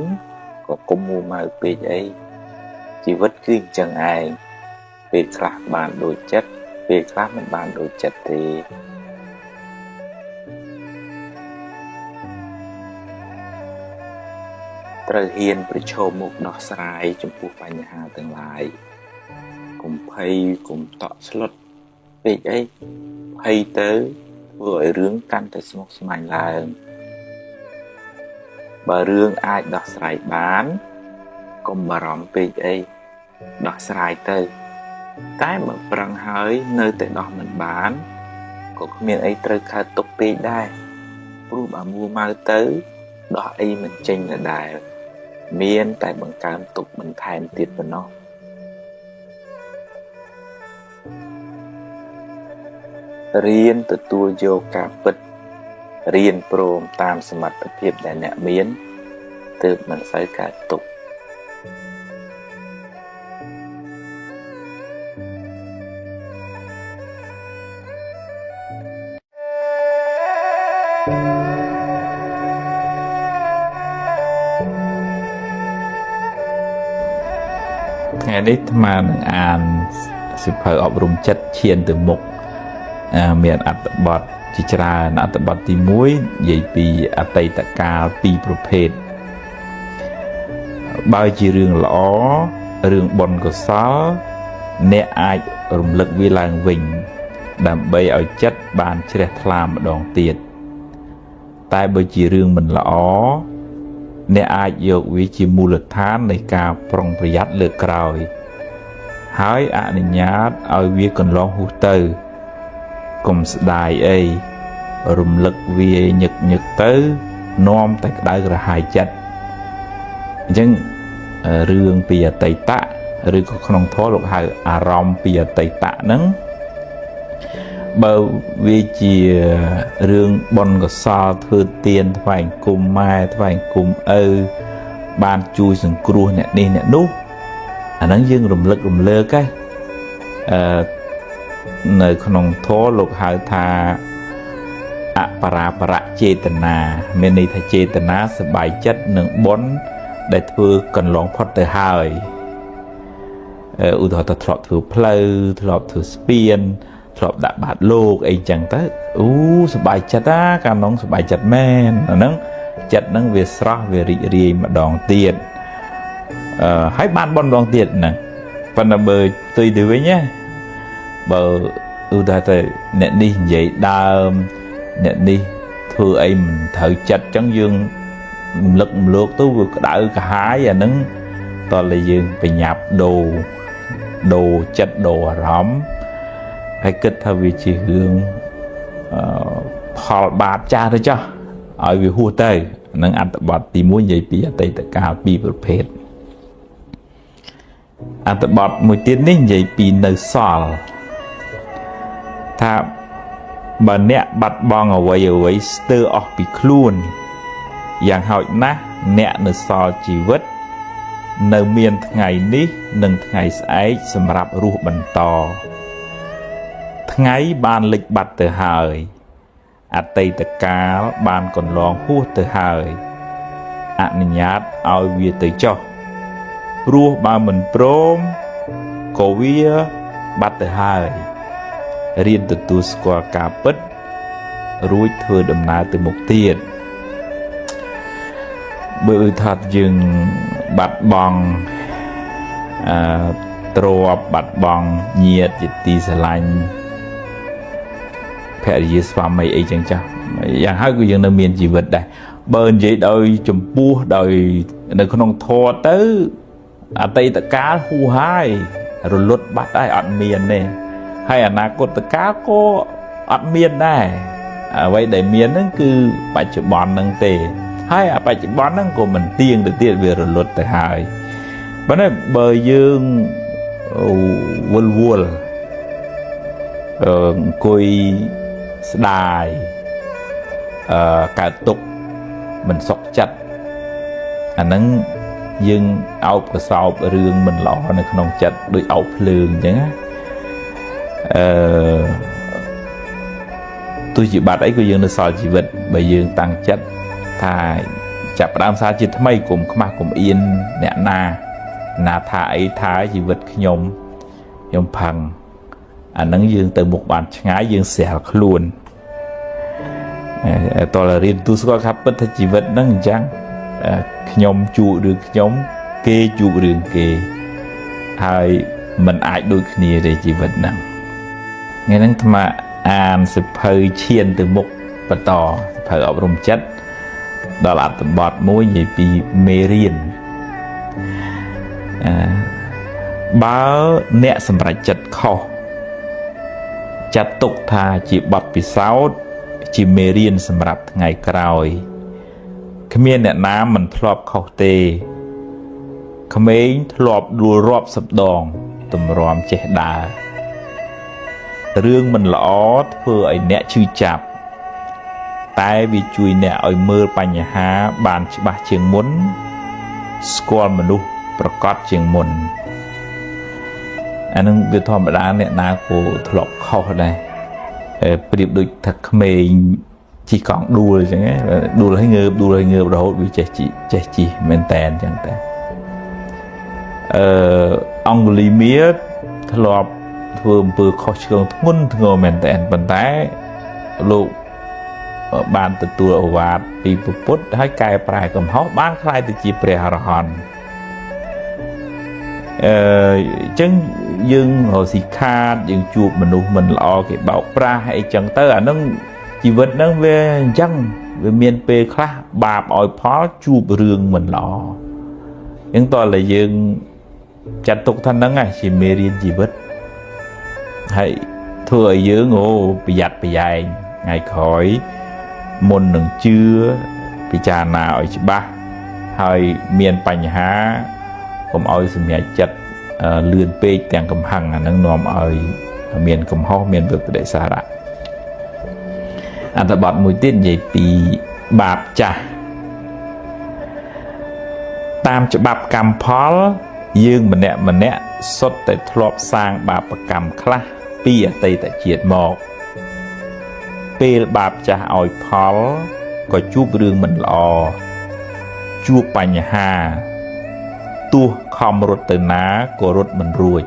ក៏កុំមួម៉ៅពេកអីជីវិតគឺអញ្ចឹងឯងពេលខ្លះបានដូចចិត្តពេលខ្លះមិនបានដូចចិត្តទេត្រូវហ៊ានប្រឈមមុខដោះស្រាយចំពោះបញ្ហាទាំងឡាយកុំភ័យកុំតក់ស្លុតពេកអីភ័យទៅធ្វើឲ្យរឿងកាន់តែស្មុគស្មាញឡើងបើរឿងអាចដោះស្រាយបានកុំបារម្ភពេកអីដោះស្រាយទៅតែបើប្រឹងហើយនៅតែដោះមិនបានក៏គ្មានអីត្រូវកើតទុកពេកដែរព្រោះបើមួម៉ៅទៅដោះអីមិនចេញដដែលមានតែបង្កើនទុកបន្ថែមទៀតប៉ុណ្ណោះរៀនទទួលយកការពិតរៀនព្រមតាមសមត្ថភាពដែលអ្នកមានទើបមិនសូវកើតទុក្ខថ្ងៃនេះអាត្មានឹងអានសៀវភៅអប់រំចិត្តឈានទៅមុខមានអត្ថបទជាច្រើនអត្ថបទទី1និយាយពីអតីតកាល2ប្រភេទបើជារឿងល្អរឿងបុណ្យកុសលអ្នកអាចរំលឹកវាឡើងវិញដើម្បីឲ្យចិត្តបានជ្រះថ្លាម្ដងទៀតតែបើជារឿងមិនល្អអ្នកអាចយកវាជាមូលដ្ឋាននៃការប្រុងប្រយ័ត្នលើកក្រោយហើយអនុញ្ញាតឲ្យវាកន្លងហួសទៅកុំស្ដាយអីរំលឹកវាញឹកទៅនាំតែក្តៅក្រហាយចិត្តអញ្ចឹងរឿងពីអតីតឬក៏ក្នុងធម៌លោកហៅអារម្មណ៍ពីអតីតហ្នឹងបើវាជារឿងបុណ្យកុសលធ្វើទានថ្វាយអង្គមម៉ែថ្វាយអង្គមឪបានជួយសង្គ្រោះអ្នកនេះអ្នកនោះអាហ្នឹងយើងរំលឹករំលើកនៅក្នុងធម៌លោកហៅថាអបរាបរៈចេតនាមានន័យថាចេតនាសប្បាយចិត្តនឹងបុណ្យដែលធ្វើកន្លងផុតទៅហើយឧទាហរណ៍ថាធ្លាប់ធ្វើផ្លូវធ្លាប់ធ្វើស្ពានធ្លាប់ដាក់បាតលោកអីចឹងទៅសប្បាយចិត្តកាលនោះសប្បាយចិត្តមែនអាហ្នឹងចិត្តហ្នឹងវាស្រស់វារីករាយម្ដងទៀតហើយបានបន់ម្ដងទៀតហ្នឹងប៉ុន្តែបើផ្ទុយទៅវិញណាបើឧទាហរណ៍ទៅអ្នកនេះនិយាយដើមអ្នកនេះធ្វើអីមិនត្រូវចិត្តចឹងយើងរំលឹករំលកទៅវាក្តៅក្រហាយអាហ្នឹងតើតែយើងបញ្ញាប់ដូរចិត្តដូរអារម្មណ៍ហើយគិតថាវាជារឿងផលបាបចាស់ទៅចោះឲ្យវាហួសទៅនឹងអត្ថបទទី1និយាយពីអតីតកាល2ប្រភេទអត្ថបទមួយទៀតនេះនិយាយពីនៅសល់ថាបើអ្នកបាត់បង់អ្វីស្ទើរអស់ពីខ្លួនយ៉ាងហោចណាស់អ្នកនៅសល់ជីវិតនៅមានថ្ងៃនេះនិងថ្ងៃស្អែកសម្រាប់រស់បន្តថ្ងៃបានលិចបាត់ទៅហើយអតីតកាលបានកន្លងហួសទៅហើយអនុញ្ញាតឲ្យវាទៅចុះព្រោះបើមិនព្រមក៏វាបាត់ទៅហើយរៀនទទួលស្គាល់ការពិតរួចធ្វើដំណើរទៅមុខទៀត bự thật dừng bạt bong trộp bạt bong nhiệt dịch tì xà lanh phải gì xóa mấy ấy chẳng chắcอย่างhai người dân nơi miền chỉ vật đây bơn vậy đôi chùm bua đôi nơi con thò tới tây tất cá hu hai rồi lột bắt ai ăn miền này hay là cột tất cá có ăn miền đây vậy để miền nó cứ phải chịu bón năng tề hay phải chịu bón năng của mình tiền được tiền về rồi lột tới hai vấn đề bờ dương vuông vuông cùi đài cả tục mình sọc chặt nắng dương áo cái sau rương mình lọ này không chặt đôi áo lường chứ tôi chỉ bắt ấy của dương nó soi chỉ vật bởi dương tăng chất thà chặt làm sao chỉ thay cùng mà cùng yên nè na thà ấy thái chỉ vật nhom phẳng nắng dương từ một bàn ngái dương xẻ luôn tôi là riêng tôi có khắp bất chỉ vật nó chăng nhóm trụ được nhóm kê trụ đường kê hay mình ai đôi khi để chỉ vật nặng nghe năng mà an sẽ phơi chiên từ một và tỏ phơi ở trong chất đó là tầm bọt mối gì bị mê riêng báo nẹ sầm rải chật kho chặt tục thà chỉ bọt bị sáu chỉ mê riêng sầm rạp ngày cày khmer nèน้ำมันทลอบเข้าเตเขมรทลอบดูรอบสับดองตุ่มรอมเจดาเรื่องมันล้อเพื่อไอเนี้ยชื่อจับตายวิจุยเนี้ยไอมือปัญหาบานฉบับเชียงมุนสกอลมนุษย์ประกอบเชียงมุนอันนั้นวิธรรมดาเนี่ยนาโกทลอบเข้าได้เปรียบโดยถักเขมรchỉ còn đùa rồi chẳng ấy đùa lấy ngơ rồi bị chạy chỉ men tèn chẳng tèn ông lì mía thọp vừa khó chịu ngôn ngô men tèn bận té lụ bàn từ tua vạt bị bút hai cài prai cầm hót bán khai từ chỉ pre hòn chân dương hồ xì kha dương chuột mình lo cái bảo pra hay chẳng tới nó chỉ vật năng về dân về miền Tây khác bà ỏi phó chụp rương mình lọ nhưng tôi là dương chặt tục thân năng này chỉ mê riêng chỉ vật hãy thừa dương ngô bị giặt bị dài ngày khỏi môn nâng chưa bị trà nào ở chỉ ba hay miền Pành Há cũng ỏi sự mẹ chặt lươn pê tiền cầm hằng năng nòm ở miền cầm ho miền vực để xa lạiอันตรบอดมวยเต้นใหญ่ปีบาปจ่าตามฉบับกรรมพอลยืงมันเนี่ยสดแต่ทลบสร้างบาปกรรมคลาปีตีแต่เจียดหมอกเปลบาปจ่าอ่อยพอลก็จูบเรื่องมันรอจูบปัญหาตัวคอมรถเตนาก็รถมันรวย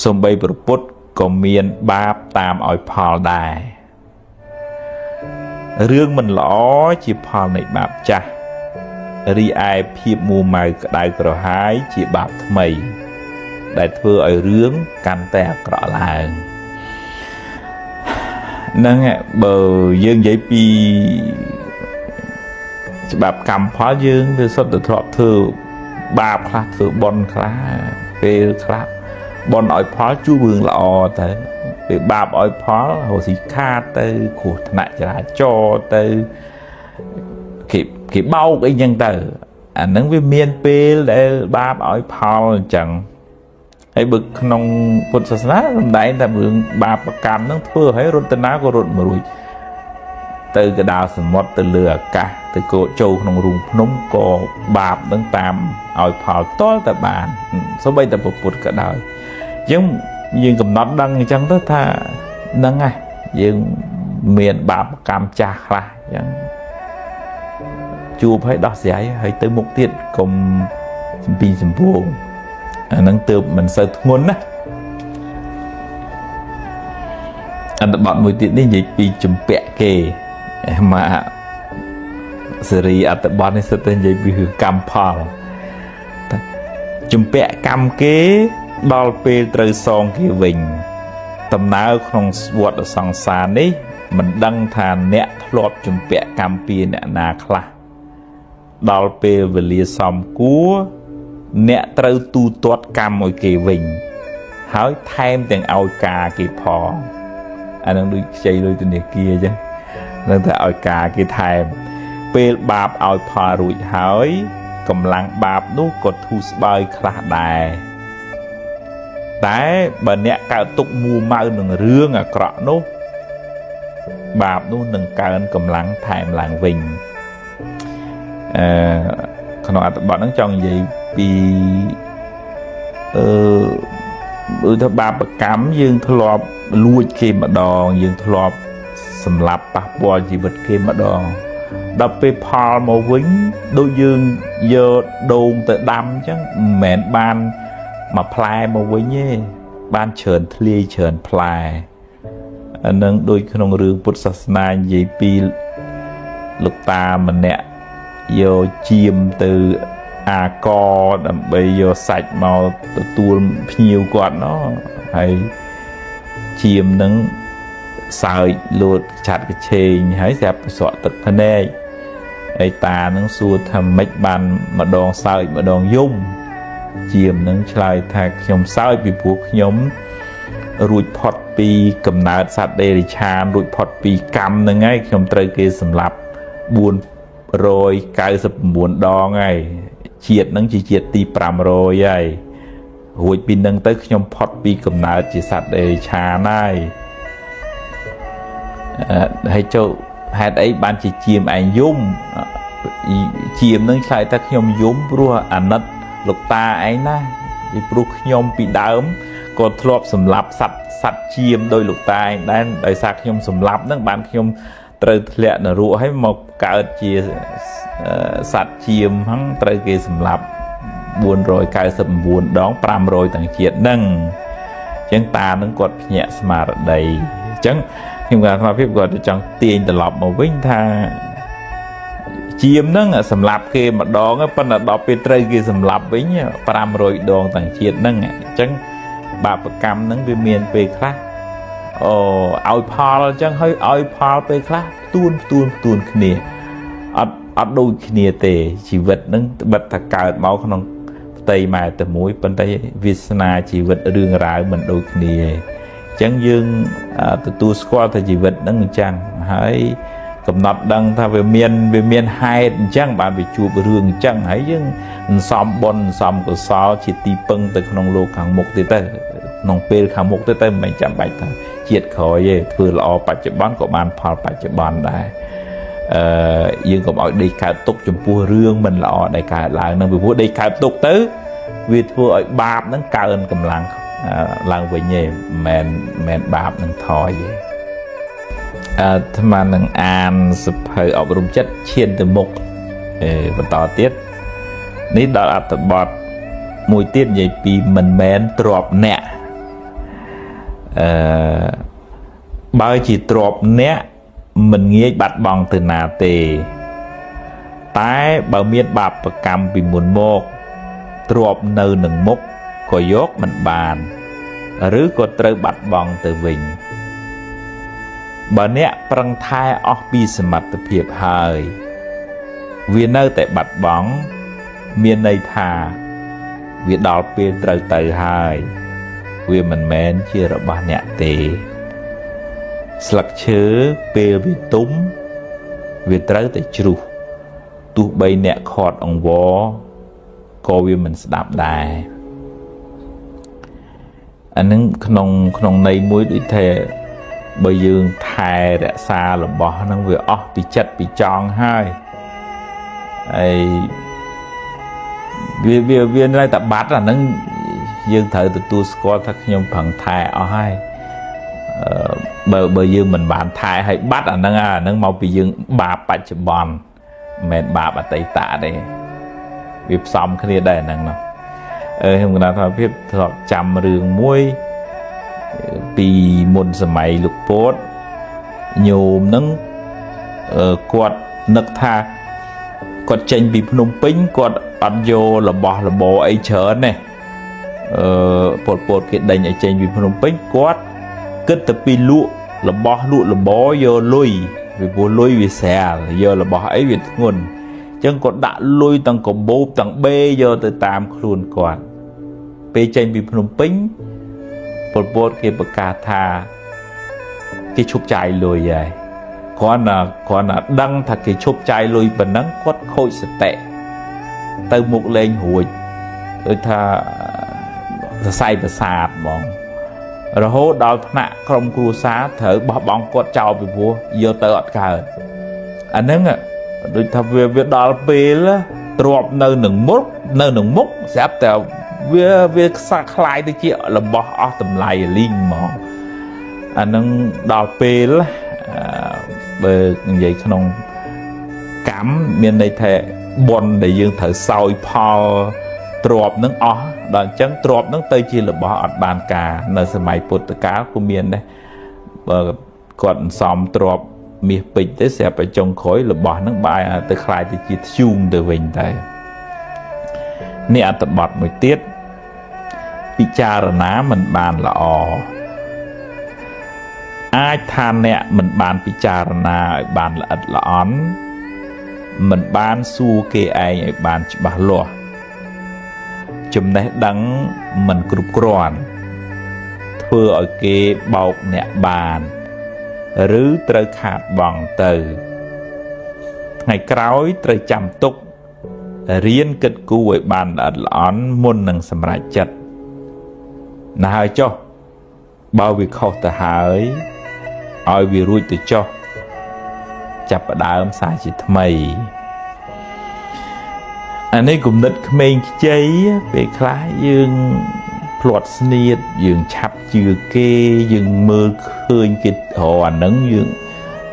สมใบประพุทธก็เมียนบาปตามอ่อยพอลได้เรื่องมันล้อจีพอในบาปจ้ะรีไอพีบมูมาได้กระหายจีบาปทำไมได้เพื่อไอเรื่องการแต่กระลางนั่นไงเบอร์ยื่นใหญ่ปีจีบาปกรรมพอยื่นคือสุดทอบเธอบาปคลาคือบอลคลาเปรคลาบอลอ่อยพอจูเบืองละอแต่บาปอ่อยพอหัวสีคาเตอขูดหนักจะจอเตอขีเบ้าไอ้ยังเตออันนั้นวิเมียนเปลได้บาปอ่อยพอจังไอ้บึกนองพุทธศาสนาได้แต่เรื่องบาปประการนั้นเพื่อให้รถนาก็รถมาลุยเตอกระดาษสมมติเตอเลือกะเตอโกโจนองรุงพนมก็บาปตั้งตามอ่อยพอต้นแต่บานสบายแต่ปุดกระดาษยังยังกำนัดดังจังท่าดังไงยังเมียนบาปกรรมจ่าละยังจูบให้ดอกเสียให้tới một tiết cùngปีสมบูรณ์นั่งเติมมันเสร็จงนนะอันดับบัตรมวยติดนี่ยิ่งปีจุ่มแปะเกมา series អត្តបទនេះសិតតែនិយាយពីកម្មផលជំពាក់កម្មគេដល់ពេលត្រូវសងគេវិញដំណើរក្នុងវដ្តសង្សារនេះមិនដឹងថាអ្នកធ្លាប់ជំពាក់កម្មពីអ្នកណាខ្លះដល់ពេលវេលាសមគួរអ្នកត្រូវទូទាត់កម្មឲ្យគេវិញហើយថែមទាំងឲ្យការគេផងអានឹងដូចខ្ចីលុយធនាគារអញ្ចឹងនឹងតែឲ្យការគេថែមពេលបាបឲ្យផលរួចហើយកម្លាំងបាបនោះក៏ធូរស្បើយខ្លះដែរតែបើអ្នកកើតទុកមួម៉ៅនឹងរឿងអាក្រក់នោះបាបនោះនឹងកើនកម្លាំងថែមឡើងវិញក្នុងអត្ថបទហ្នឹងចង់និយាយពីថាបាបកម្មយើងធ្លាប់លួចគេម្ដងយើងធ្លាប់សម្លាប់ប៉ះពាល់ជីវិតគេម្ដងដល់ពេលផលមកវិញដូចយើងយកដូងទៅដាំអញ្ចឹងមិនមែនបានមកផ្លែមកវិញទេបានច្រើនធ្លាយច្រើនផ្លែអានឹងដូចក្នុងរឿងពុទ្ធសាសនានិយាយពីលោកតាម្នាក់យកជាមទៅអាកដើម្បីយកសាច់មកទទួលភ្ញៀវគាត់ណោះហើយជាមនឹងសើចលូតឆាត់កឆេងហើយស្រាប់ស្រក់ទឹកភ្នែកហើយតានឹងសួរថាម៉េចបានម្ដងសើចម្ដងយំជាមនឹងឆ្លើយថាខ្ញុំសើចពីព្រោះខ្ញុំរួចផុតពីកំណើតសត្វដេរិឆានរួចផុតពីកម្មហ្នឹងហើយខ្ញុំត្រូវគេសម្លាប់499ដងហើយជាតិហ្នឹងជាជាតិទី500ហើយរួចពីហ្នឹងទៅខ្ញុំផុតពីកំណើតជាសត្វដេរិឆានហើយចូលហេតុអីបានជាជាមឯងយំជាមហ្នឹងឆ្លើយថាខ្ញុំយំព្រោះអាណិតលោកតាឯងណាពីព្រោះខ្ញុំពីដើមក៏ធ្លាប់សម្លាប់សត្វជាមដោយលោកតាឯងដែរដោយសារខ្ញុំសម្លាប់ហ្នឹងបានខ្ញុំត្រូវធ្លាក់នរកឲ្យមកកើតជាសត្វជាមហ្នឹងត្រូវគេសម្លាប់499ដង500ទាំងជាតិហ្នឹងអញ្ចឹងតាហ្នឹងគាត់ភ្ញាក់ស្មារតីអញ្ចឹងខ្ញុំគាត់អាត្មាភាពគាត់ចង់ទាញត្រឡប់មកវិញថាជាមហ្នឹងសម្លាប់គេម្ដងប៉ុន្តែដល់ពេលត្រូវគេសម្លាប់វិញ500ដងទាំងជាតិហ្នឹងអញ្ចឹងបាបកម្មហ្នឹងវាមានពេលខ្លះឲ្យផលអញ្ចឹងហើយឲ្យផលពេលខ្លះផ្ទួនគ្នាអត់ដូចគ្នាទេជីវិតហ្នឹងបិទថាកើតមកក្នុងផ្ទៃម៉ែតែមួយប៉ុន្តែវាសនាជីវិតរឿងរ៉ាវមិនដូចគ្នាទេអញ្ចឹងយើងទទួលស្គាល់ថាជីវិតហ្នឹងអញ្ចឹងហើយកំណត់ដឹងថាវាមានហេតុអញ្ចឹងបានវាជួបរឿងអញ្ចឹងហើយយើងសំបុណ្យសំកុសលជាទីពឹងទៅក្នុងលោកខាងមុខទៀតទៅក្នុងពេលខាងមុខទៅមិនចាំបាច់ថាជាតិក្រោយទេធ្វើល្អបច្ចុប្បន្នក៏បានផលបច្ចុប្បន្នដែរយើងកុំឲ្យដេកកើតទុកចំពោះរឿងមិនល្អដែលកើតឡើងនឹងពីព្រោះដេកកើតទុកទៅវាធ្វើឲ្យបាបហ្នឹងកើនកម្លាំងឡើងវិញទេមិនបាបនឹងថយទេអាត្មានឹងអានសភៅអប់រំចិត្តឈានទៅមុខបន្តទៀតនេះដល់អត្ថបទមួយទៀតនិយាយពីមិនមែនទ្របអ្នកបើជាទ្របអ្នកមិនងាយបាត់បង់ទៅណាទេតែបើមានបាបកម្មពីមុនមកទ្របនៅនឹងមុខក៏យកមិនបានឬក៏ត្រូវបាត់បង់ទៅវិញបើអ្នកប្រឹងថែអស់ពីសមត្ថភាពហើយវានៅតែបាត់បង់មានន័យថាវាដល់ពេលត្រូវទៅហើយវាមិនមែនជារបស់អ្នកទេស្លឹកឈើពេលវាទុំវាត្រូវតែជ្រុះទោះបីអ្នកខាត់អង្វរក៏វាមិនស្ដាប់ដែរអានឹងក្នុងន័យមួយដូចថាបើយើងថែរក្សារបស់ហ្នឹងវាអស់ពីចិត្តពីចង់ហើយវានៅតែបាត់អាហ្នឹងយើងត្រូវទទួលស្គាល់ថាខ្ញុំប្រឹងថែអស់ហើយបើយើងមិនបានថែឲ្យបាត់អាហ្នឹងមកពីយើងបាបបច្ចុប្បន្នមិនមែនបាបអតីតទេវាផ្សំគ្នាដែរហ្នឹងណោះខ្ញុំគណៈថាភាពធ្លាប់ចាំរឿងមួយពីមុនសម័យលោកពោតញោមហ្នឹងគាត់នឹកថា គាត់ចេញពីភ្នំពេញគាត់អត់យករបស់របរអីច្រើនទេពលពតគេដេញឲ្យចេញពីភ្នំពេញគាត់គិតទៅពីលក់របស់លក់របរយកលុយពីព្រោះលុយវាស្រាលយករបស់អីវាធ្ងន់អញ្ចឹងគាត់ដាក់លុយទាំងកបោបទាំងបេយកទៅតាមខ្លួនគាត់ពេលចេញពីភ្នំពេញពលពតគេប្រកាសថាគេឈប់ចាយលុយហើយគាត់ដឹងថាគេឈប់ចាយលុយប៉ុណ្ណឹងគាត់ខូចសតិទៅមុខលេងរួចដូចថាសរសៃប្រសាទហ្មងរហូតដល់ថ្នាក់ក្រុមគ្រួសារត្រូវបោះបង់គាត់ចោលពីព្រោះយកទៅអត់កើតអាហ្នឹងដូចថាវាដល់ពេលទ្របនៅនឹងមុខស្រាប់តែវាខ្សែคล้ายទៅជារបស់អស់តម្លៃលីងហ្មងអាហ្នឹងដល់ពេលបើនិយាយក្នុងកម្មមានន័យថាបុណ្យដែលយើងត្រូវសោយផលទ្របនឹងអស់ដល់អញ្ចឹងទ្របនឹងទៅជារបស់អត់បានការនៅសម័យពុទ្ធកាលក៏មានដែរបើគាត់សំទ្របមាសពេជ្រទៅស្រាប់តែចុងក្រោយរបស់នឹងបែរទៅคล้ายទៅជាធ្យូងទៅវិញទៅនេះអត្ថបទមួយទៀតពិចារណាមិនបានល្អអាចថាអ្នកមិនបានពិចារណាឲ្យបានល្អិតល្អន់មិនបានសួរគេឯងឲ្យបានច្បាស់លាស់ចំណេះដឹងមិនគ្រប់គ្រាន់ធ្វើឲ្យគេបោកអ្នកបានឬត្រូវខាតបង់ទៅថ្ងៃក្រោយត្រូវចាំទុករៀនគិតគូរឲ្យបានល្អិតល្អន់មុននឹងសម្រេចចិត្តណាស់ហើយចុះបើវាខុសទៅហើយឲ្យវារួចទៅចុះចាប់ផ្ដើមសារជាថ្មីអានេះគំនិតក្មេងខ្ចីពេលខ្លះយើងភ្លាត់ស្នៀតយើងឆាប់ជឿគេយើងមើលឃើញគេរអាហ្នឹងយើង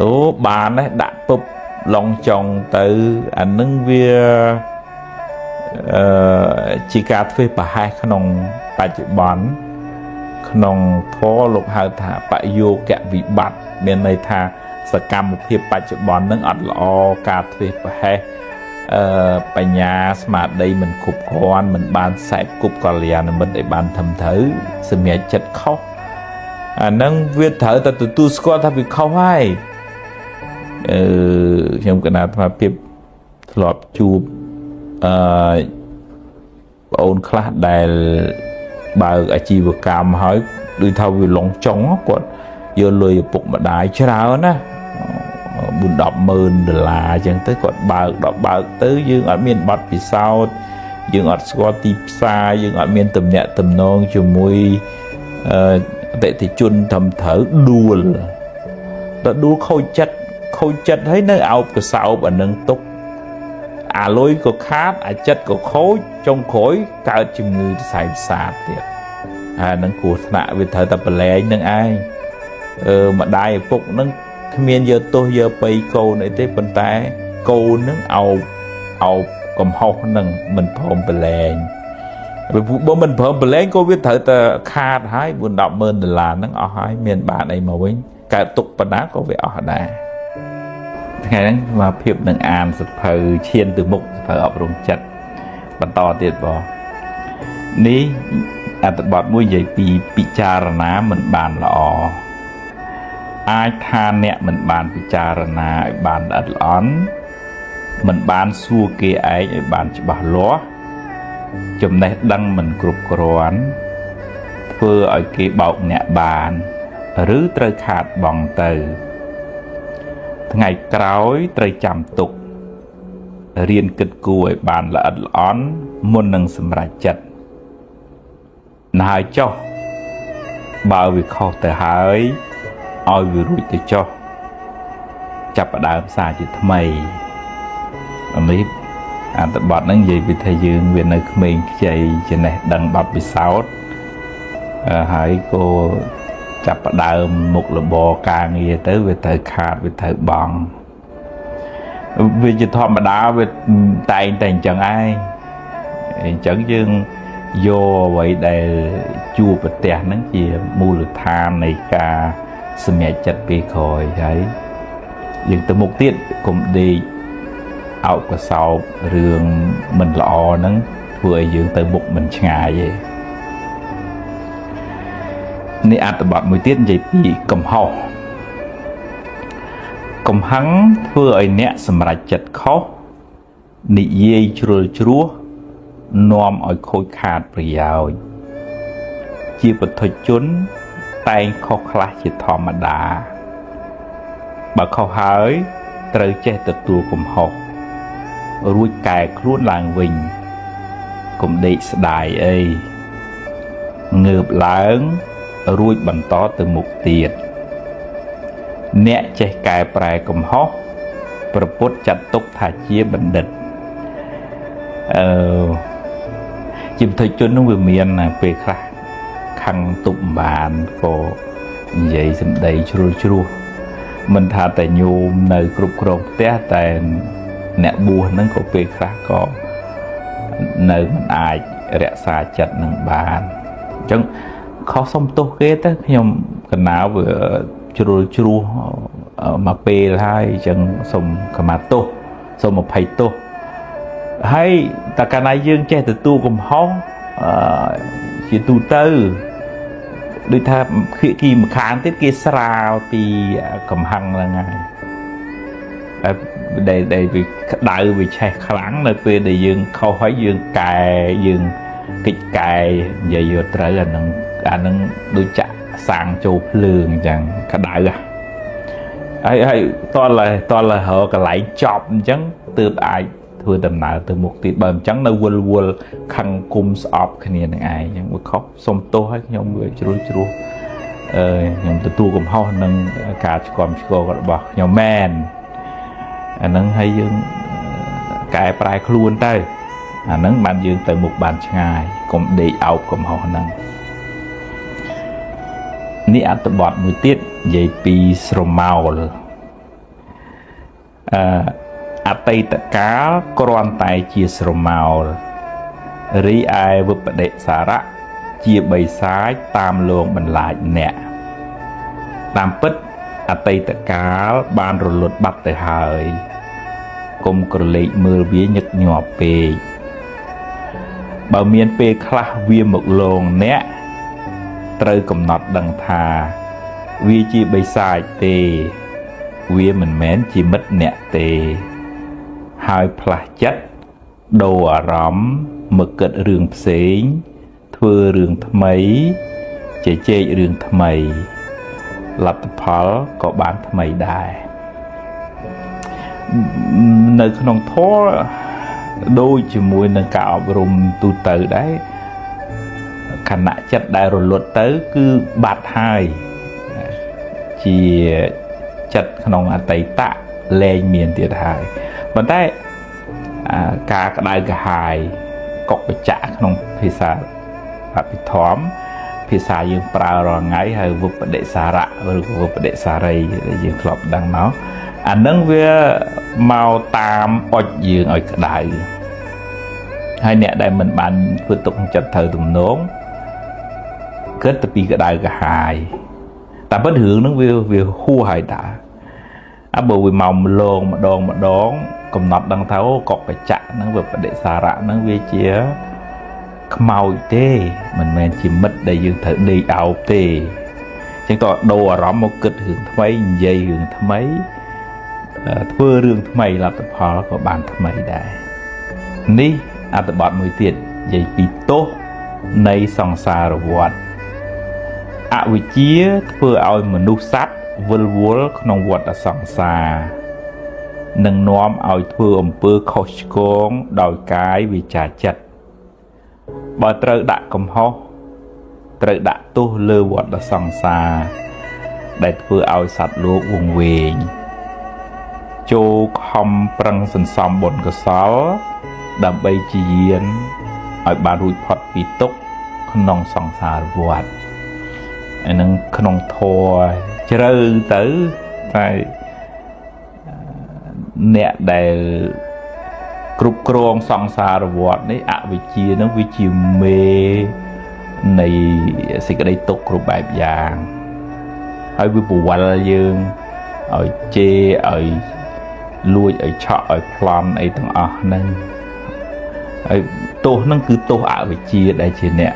អូបានដែរដាក់ពុបឡងចង់ទៅអាហ្នឹងវាជាការធ្វើប្រហែសក្នុងបច្ចុប្បន្នក្នុងធម៌លោកហៅថាបយោគវិបត្តិមានន័យថាសកម្មភាពបច្ចុប្បន្នហ្នឹងអត់ល្អការធ្វើប្រហែសបញ្ញាស្មារតីមិនគ្រប់គ្រាន់មិនបានខ្សែគប់កល្យាណមិត្តឲ្យបានត្រឹមត្រូវសម្រេចចិត្តខុសអាហ្នឹងវាត្រូវតែទទួលស្គាល់ថាវាខុសហើយខ្ញុំកណាត់ថាភាពធ្លាប់ជួបបងអូនខ្លះដែលបើកអាជីវកម្មហើយដូចថាវាឡងចុងគាត់យកលុយឪពុកម្ដាយច្រើនណា$40,000អញ្ចឹងទៅគាត់បើកទៅយើងអត់មានប័ណ្ណពិសោធន៍យើងអត់ស្គាល់ទីផ្សារយើងអត់មានទំនាក់ទំនងជាមួយអតិថិជនត្រឹមត្រូវដួលខូចចិត្តហើយនៅអោបកសោបអានឹងទុកអាលុយក៏ខាតអាចិត្តក៏ខូចចុងក្រោយកើតជំងឺសរសៃប្រសាទទៀតហើយនឹងគ្រោះថ្នាក់វាត្រូវតែប្រឡែងនឹងឯងម្ដាយឪពុកនឹងគ្មានយកទោសយកបៃកូនអីទេប៉ុន្តែកូននឹងអោបកំហុសនឹងមិនព្រមប្រឡែងបើមិនព្រមប្រឡែងក៏វាត្រូវតែខាតហើយ$40,000ហ្នឹងអស់ហើយមានបានអីមកវិញកើតទុកប៉ុណ្ណាក៏វាអស់ដែរថ្ងៃហ្នឹងមកភាពនឹងអានសភៅឈានទៅមុខសភៅអប់រំចិត្តបន្តទៀតបងនេះអត្ថបទមួយនិយាយពីពិចារណាមិនបានល្អអាចថាអ្នកមិនបានពិចារណាឲ្យបានល្អិតល្អន់មិនបានសួរគេឯងឲ្យបានច្បាស់លាស់ចំណេះដឹងមិនគ្រប់គ្រាន់ធ្វើឲ្យគេបោកអ្នកបានឬត្រូវខាតបង់ទៅថ្ងៃក្រោយត្រូវចាំទុករៀនគិតគូរឲ្យបានល្អិតល្អន់មុននឹងសម្រេចចិត្តណាហើយចុះបើវាខុសទៅហើយឲ្យវារួចទៅចុះចាប់ផ្ដើមសារជាថ្មីនេះអត្ថបទហ្នឹងនិយាយពីថាយើងវានៅក្មេងខ្ចីចំណេះដឹងបទពិសោធន៍ហើយក៏ចាប់ផ្ដើមមុខរបរការងារទៅវាត្រូវខាតវាត្រូវបង់វាជាធម្មតាវាតែងតែអញ្ចឹងឯងអញ្ចឹងយើងយកអ្វីដែលជួបប្រទះហ្នឹងជាមូលដ្ឋាននៃការសម្រេចចិត្តពេលក្រោយហើយយើងទៅមុខទៀតកុំដេក អោបកសោបរឿងមិនល្អហ្នឹងធ្វើឲ្យយើងទៅមុខមិនឆ្ងាយទេនេះអត្ថបទមួយទៀតនិយាយពីកំហុសកំហឹងធ្វើឲ្យអ្នកសម្រេចចិត្តខុសនិយាយជ្រុលជ្រោះនាំឲ្យខូចខាតប្រយោជន៍ជាពុទ្ធជនតែងខុសខ្លះជាធម្មតាបើខុសហើយត្រូវចេះទទួលកំហុសរួចកែខ្លួនឡើងវិញកុំដេកស្ដាយអីងើបឡើងរួចបន្តទៅមុខទៀតអ្នកចេះកែប្រែកំហុសព្រះពុទ្ធចាត់ទុកថាជាបណ្ឌិតជាពុទ្ធជននោះវាមានពេលខ្លះខឹងទប់បានក៏និយាយសម្ដីជ្រុលជ្រោះមិនថាតែញោមនៅគ្រប់គ្រងផ្ទះតែអ្នកបួសហ្នឹងក៏ពេលខ្លះក៏នៅមិនអាចរក្សាចិត្តនឹងបានអញ្ចឹងខុសសុំទោសគេទៅខ្ញុំកណាវាជ្រុលជ្រោះមកពេលហើយអញ្ចឹងសូមខមាទោសសូមអភ័យទោសហើយតើកាលណាយើងចេះទទួលកំហុសជាទូទៅដូចថាភាគីម្ខាងទៀតគេស្រាលពីកំហឹងហ្នឹងហើយដែលវាក្តៅវាឆេះខ្លាំងនៅពេលដែលយើងខុសហើយយើងកែយើងកិច្ចកែនិយាយយកត្រូវអាហ្នឹងដូចចាក់សាំងចូលភ្លើងអញ្ចឹងក្តៅហើយតលរកន្លែងចប់អញ្ចឹងទើបអាចធ្វើដំណើរទៅមុខទៀតបើមិនអញ្ចឹងនៅវល់ខឹងគុំស្អប់គ្នានឹងឯងអញ្ចឹងវាខុសសុំទោសឲ្យខ្ញុំវាជ្រុលជ្រោះខ្ញុំទទួលកំហុសនឹងការឆ្គាំឆ្គងរបស់ខ្ញុំមែនអាហ្នឹងឲ្យយើងកែប្រែខ្លួនទៅអាហ្នឹងបានយើងទៅមុខបានឆ្ងាយកុំដេកអោបកំហុសហ្នឹងនេះអត្ថបទមួយទៀតនិយាយពីស្រមោលអតីតកាលគ្រាន់តែជាស្រមោលរីឯវិបដិសារៈជាបិសាចតាមលងបន្លាចអ្នកតាមពិតអតីតកាលបានរលត់បាត់ទៅហើយកុំក្រឡេកមើលវាញឹកញាប់ពេកបើមានពេលខ្លះវាមកលងអ្នកត្រូវកំណត់ដឹងថាវាជាបិសាចទេវាមិនមែនជាមិត្តអ្នកទេហើយផ្លាស់ចិត្តដូរអារម្មណ៍មកគិតរឿងផ្សេងធ្វើរឿងថ្មីជជែករឿងថ្មីលទ្ធផលក៏បានថ្មីដែរនៅក្នុងធម៌ដូចជាមួយនឹងការអប់រំទូទៅដែរខណៈចិត្តដែលរលត់ទៅគឺបាត់ហើយជាចិត្តក្នុងអតីតលែងមានទៀតហើយប៉ុន្តែការក្តៅក្រហាយកុកបច្ចៈក្នុងភាសាអភិធម្មភាសាយើងប្រើរាល់ថ្ងៃហើយវិបដិសារៈឬវិបដិសារីដែលយើងធ្លាប់ដឹងមកអានឹងវាមកតាមអុចយើងឲ្យក្តៅហើយអ្នកដែលមិនបានធ្វើទុកក្នុងចិត្តត្រូវទំនងគិតទៅពីក្តៅក្រហាយតែពិតរឿងហ្នឹងវាហួសហើយតាបើវាមកម្លងម្ដងកំណត់ដឹងថាអូកុកបច្ចៈហ្នឹងវាបដិសារៈហ្នឹងវាជាខ្មោចទេមិនមែនជាមិត្តដែលយើងត្រូវដេកអោបទេអញ្ចឹងតើដូរអារម្មណ៍មកគិតរឿងថ្មីនិយាយរឿងថ្មីធ្វើរឿងថ្មីលទ្ធផលក៏បានថ្មីដែរនេះអត្ថបទមួយទៀតនិយាយពីទោសនៃសង្សារវដ្តអវិជ្ជាធ្វើឲ្យមនុស្សសត្វវិលវល់ក្នុងវដ្តសង្សារនឹងនាំឲ្យធ្វើអំពើខុសឆ្គងដោយកាយវាចាចិត្តបើត្រូវដាក់កំហុសត្រូវដាក់ទោសលើវដ្តសង្សារដែលធ្វើឲ្យសត្វលោកវង្វេងចូលខំប្រឹងសន្សំបុណ្យកុសលដើម្បីជាយានឲ្យបានរួចផុតពីទុក្ខក្នុងសង្សារវដ្តអានឹងក្នុងធម៌ជ្រៅទៅតែអ្នកដែលគ្រប់គ្រងសង្សារវដ្តនេះអវិជ្ជានឹងវាជាមេនៃសេចក្តីទុក្ខគ្រប់បែបយ៉ាងហើយវាពវល់យើងឲ្យជេរឲ្យ លួចឲ្យឆក់ឲ្យប្លន់អីទាំងអស់ហ្នឹងហើយទោសហ្នឹងគឺទោសអវិជ្ជាដែលជាអ្នក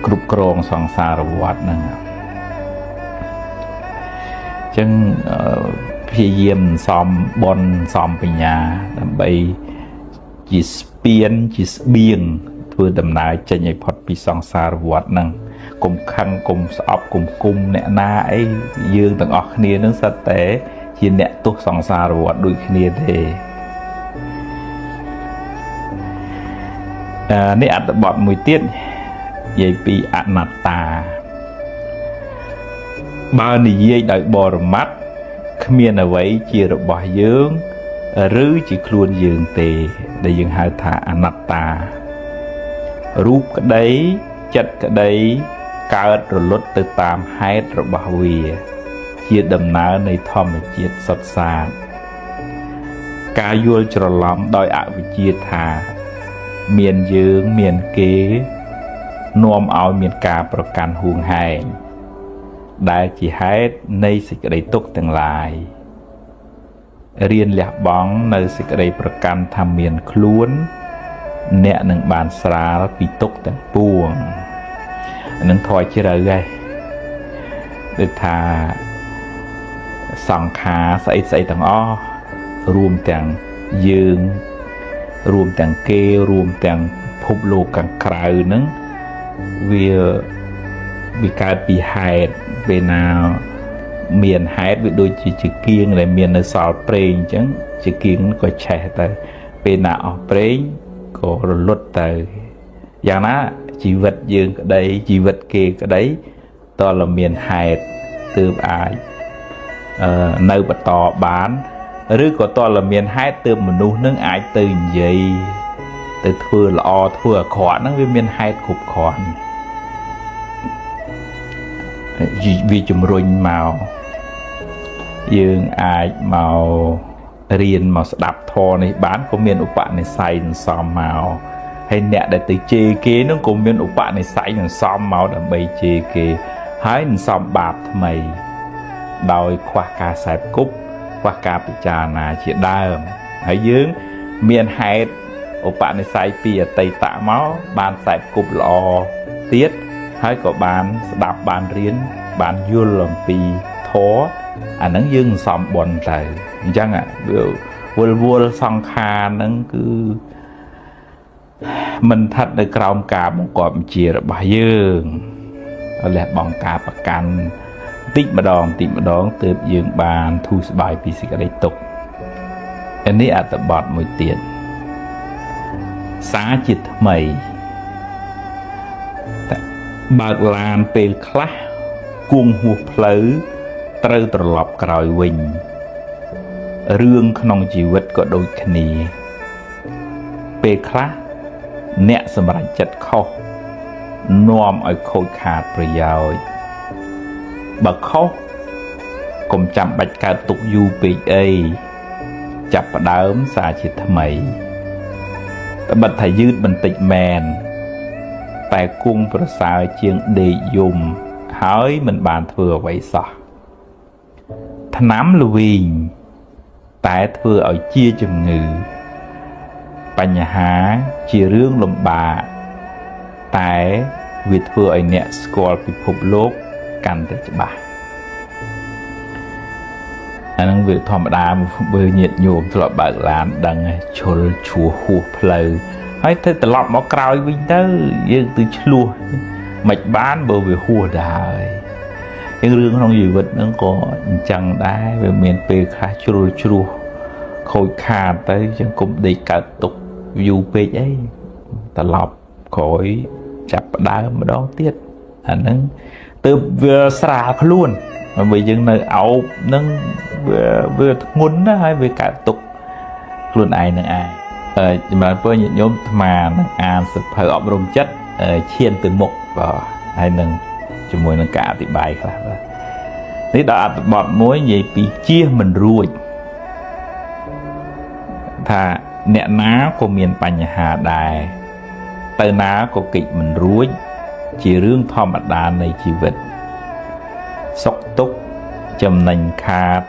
គ្រប់គ្រងសង្សារវដ្តហ្នឹងអញ្ចឹងព្យាយាមសំបុណ្យសំបញ្ញាដើម្បីជាស្ពានជាស្បៀងធ្វើដំណើរចេញឲ្យផុតពីសង្សារវដ្តហ្នឹងកុំខឹងកុំស្អប់កុំគុំអ្នកណាអីយើងទាំងអស់គ្នានឹងសិតតែជាអ្នកទោសសង្សារវដ្តដូចគ្នាទេនេះអត្ថបទមួយទៀតនិយាយពីអនត្តាបើនិយាយដោយបរមត្ថគ្មានអ្វីជារបស់យើងឬជាខ្លួនយើងទេដែលយើងហៅថាអនត្តារូបក្តីចិត្តក្តីកើតរលត់ទៅតាមហេតុរបស់វាជាដំណើរនៃធម្មជាតិសុទ្ធសាធការយល់ច្រឡំដោយអវិជ្ជាថាមានយើងមានគេនាំឲ្យមានការប្រកាន់ហួងហែងដែលជាហេតុនៃសេចក្តីទុក្ខទាំងឡាយរៀនលះបង់នៅសេចក្តីប្រកាន់ថាមានខ្លួនអ្នកនឹងបានស្រាលពីទុក្ខទាំងពួងនឹងធေါ်ជ្រៅហើយដូចថាសង្ខារស្អីស្អីទាំងអស់រួមទាំងយើងរួមទាំងគេរួមទាំងភពលោកខាងក្រៅហ្នឹងវាកើតពីហេតុពេលណាមានហេតុវាដូចជាគៀងដែលមាននៅសល់ប្រេងអញ្ចឹងជាគៀងក៏ឆេះទៅពេលណាអស់ប្រេងក៏រលត់ទៅយ៉ាងណាជីវិតយើងក្តីជីវិតគេក្តីតើមានហេតុទើបអាចនៅបន្តបានឬក៏តើមានហេតុទើបមនុស្សនឹងអាចទៅនិយាយទៅធ្វើល្អធ្វើអាក្រក់ហ្នឹងវាមានហេតុគ្រប់គ្រាន់វាជំរុញមកយើងអាចមករៀនមកស្ដាប់ធម៌នេះបានក៏មានឧបនិស្ស័យនឹងសមមកហើយអ្នកដែលទៅជេរគេនឹងក៏មានឧបនិស្ស័យនឹងសមមកដើម្បីជេរគេហើយនឹងសមបាបថ្មីដោយខ្វះការសែបគប់ខ្វះការពិចារណាជាដើមហើយយើងមានហេតុឧបនិស្ស័យពីអតីតមកបានសែបគប់ល្អទៀតហើយក៏បានស្ដាប់បានរៀនបានយល់អំពីធម៌អាហ្នឹងយើងសំបុណ្យទៅអញ្ចឹងវល់សង្ខារហ្នឹងគឺមិនស្ថិតនៅក្រោមការបង្គាប់បញ្ជារបស់យើងលះបង់ការប្រកាន់តិចម្ដងទើបយើងបានធូរស្បើយពីសេចក្តីទុក្ខនេះអត្ថបទមួយទៀតសារជាថ្មីបើកឡានពេលខ្លះគង់ហួសផ្លូវត្រូវត្រឡប់ក្រោយវិញរឿងក្នុងជីវិតក៏ដូចគ្នាពេលខ្លះអ្នកសម្រេចចិត្តខុសនាំឲ្យខូចខាតប្រយោជន៍បើខុសកុំចាំបាច់កើតទុកយូរពេកអីចាប់ផ្ដើមសារជាថ្មីតែបិទថាយឺតបន្តិចមែនតែគង់ប្រសើរជាងដេកយំហើយមិនបានធ្វើអ្វីសោះថ្នាំល្វីងតែធ្វើឲ្យជាជំងឺបញ្ហាជារឿងលំបាកតែវាធ្វើឲ្យអ្នកស្គាល់ពិភពលោកកាន់តែច្បាស់អានឹងវាធម្មតាបើញាតិញោមធ្លាប់បើកឡានដឹងឈុលឈួហួសផ្លូវហើយទៅត្រឡប់មកក្រោយវិញទៅយើងទៅឆ្លោះមិនបានបើវាហួសទៅហើយរឿងក្នុងជីវិតហ្នឹងក៏អញ្ចឹងដែរវាមានពេលខ្លះជ្រុលជ្រោះខូចខាតទៅអញ្ចឹងគុំដេកកើតទុកយូរពេកអីត្រឡប់ក្រោយចាប់ផ្ដើមម្ដងទៀតអាហ្នឹងទើបវាស្រាលខ្លួនបើយើងនៅអោបហ្នឹងវាធ្ងន់ណាស់ហើយវាកើតទុកខ្លួនឯងនឹងឯងចម្រើនពរញាតិញោមអាត្មានឹងអានសិភៅអប់រំចិត្តឈានទៅមុខបាទហើយនឹងជាមួយនឹងការអธิบายខ្លះបាទនេះដល់អត្ថបទមួយនិយាយពីជៀសមិនរួចថាអ្នកណាក៏មានបញ្ហាដែរទៅណាក៏គេចមិនរួចជារឿងធម្មតានៃជីវិតសុខទុក្ខចំណេញខាត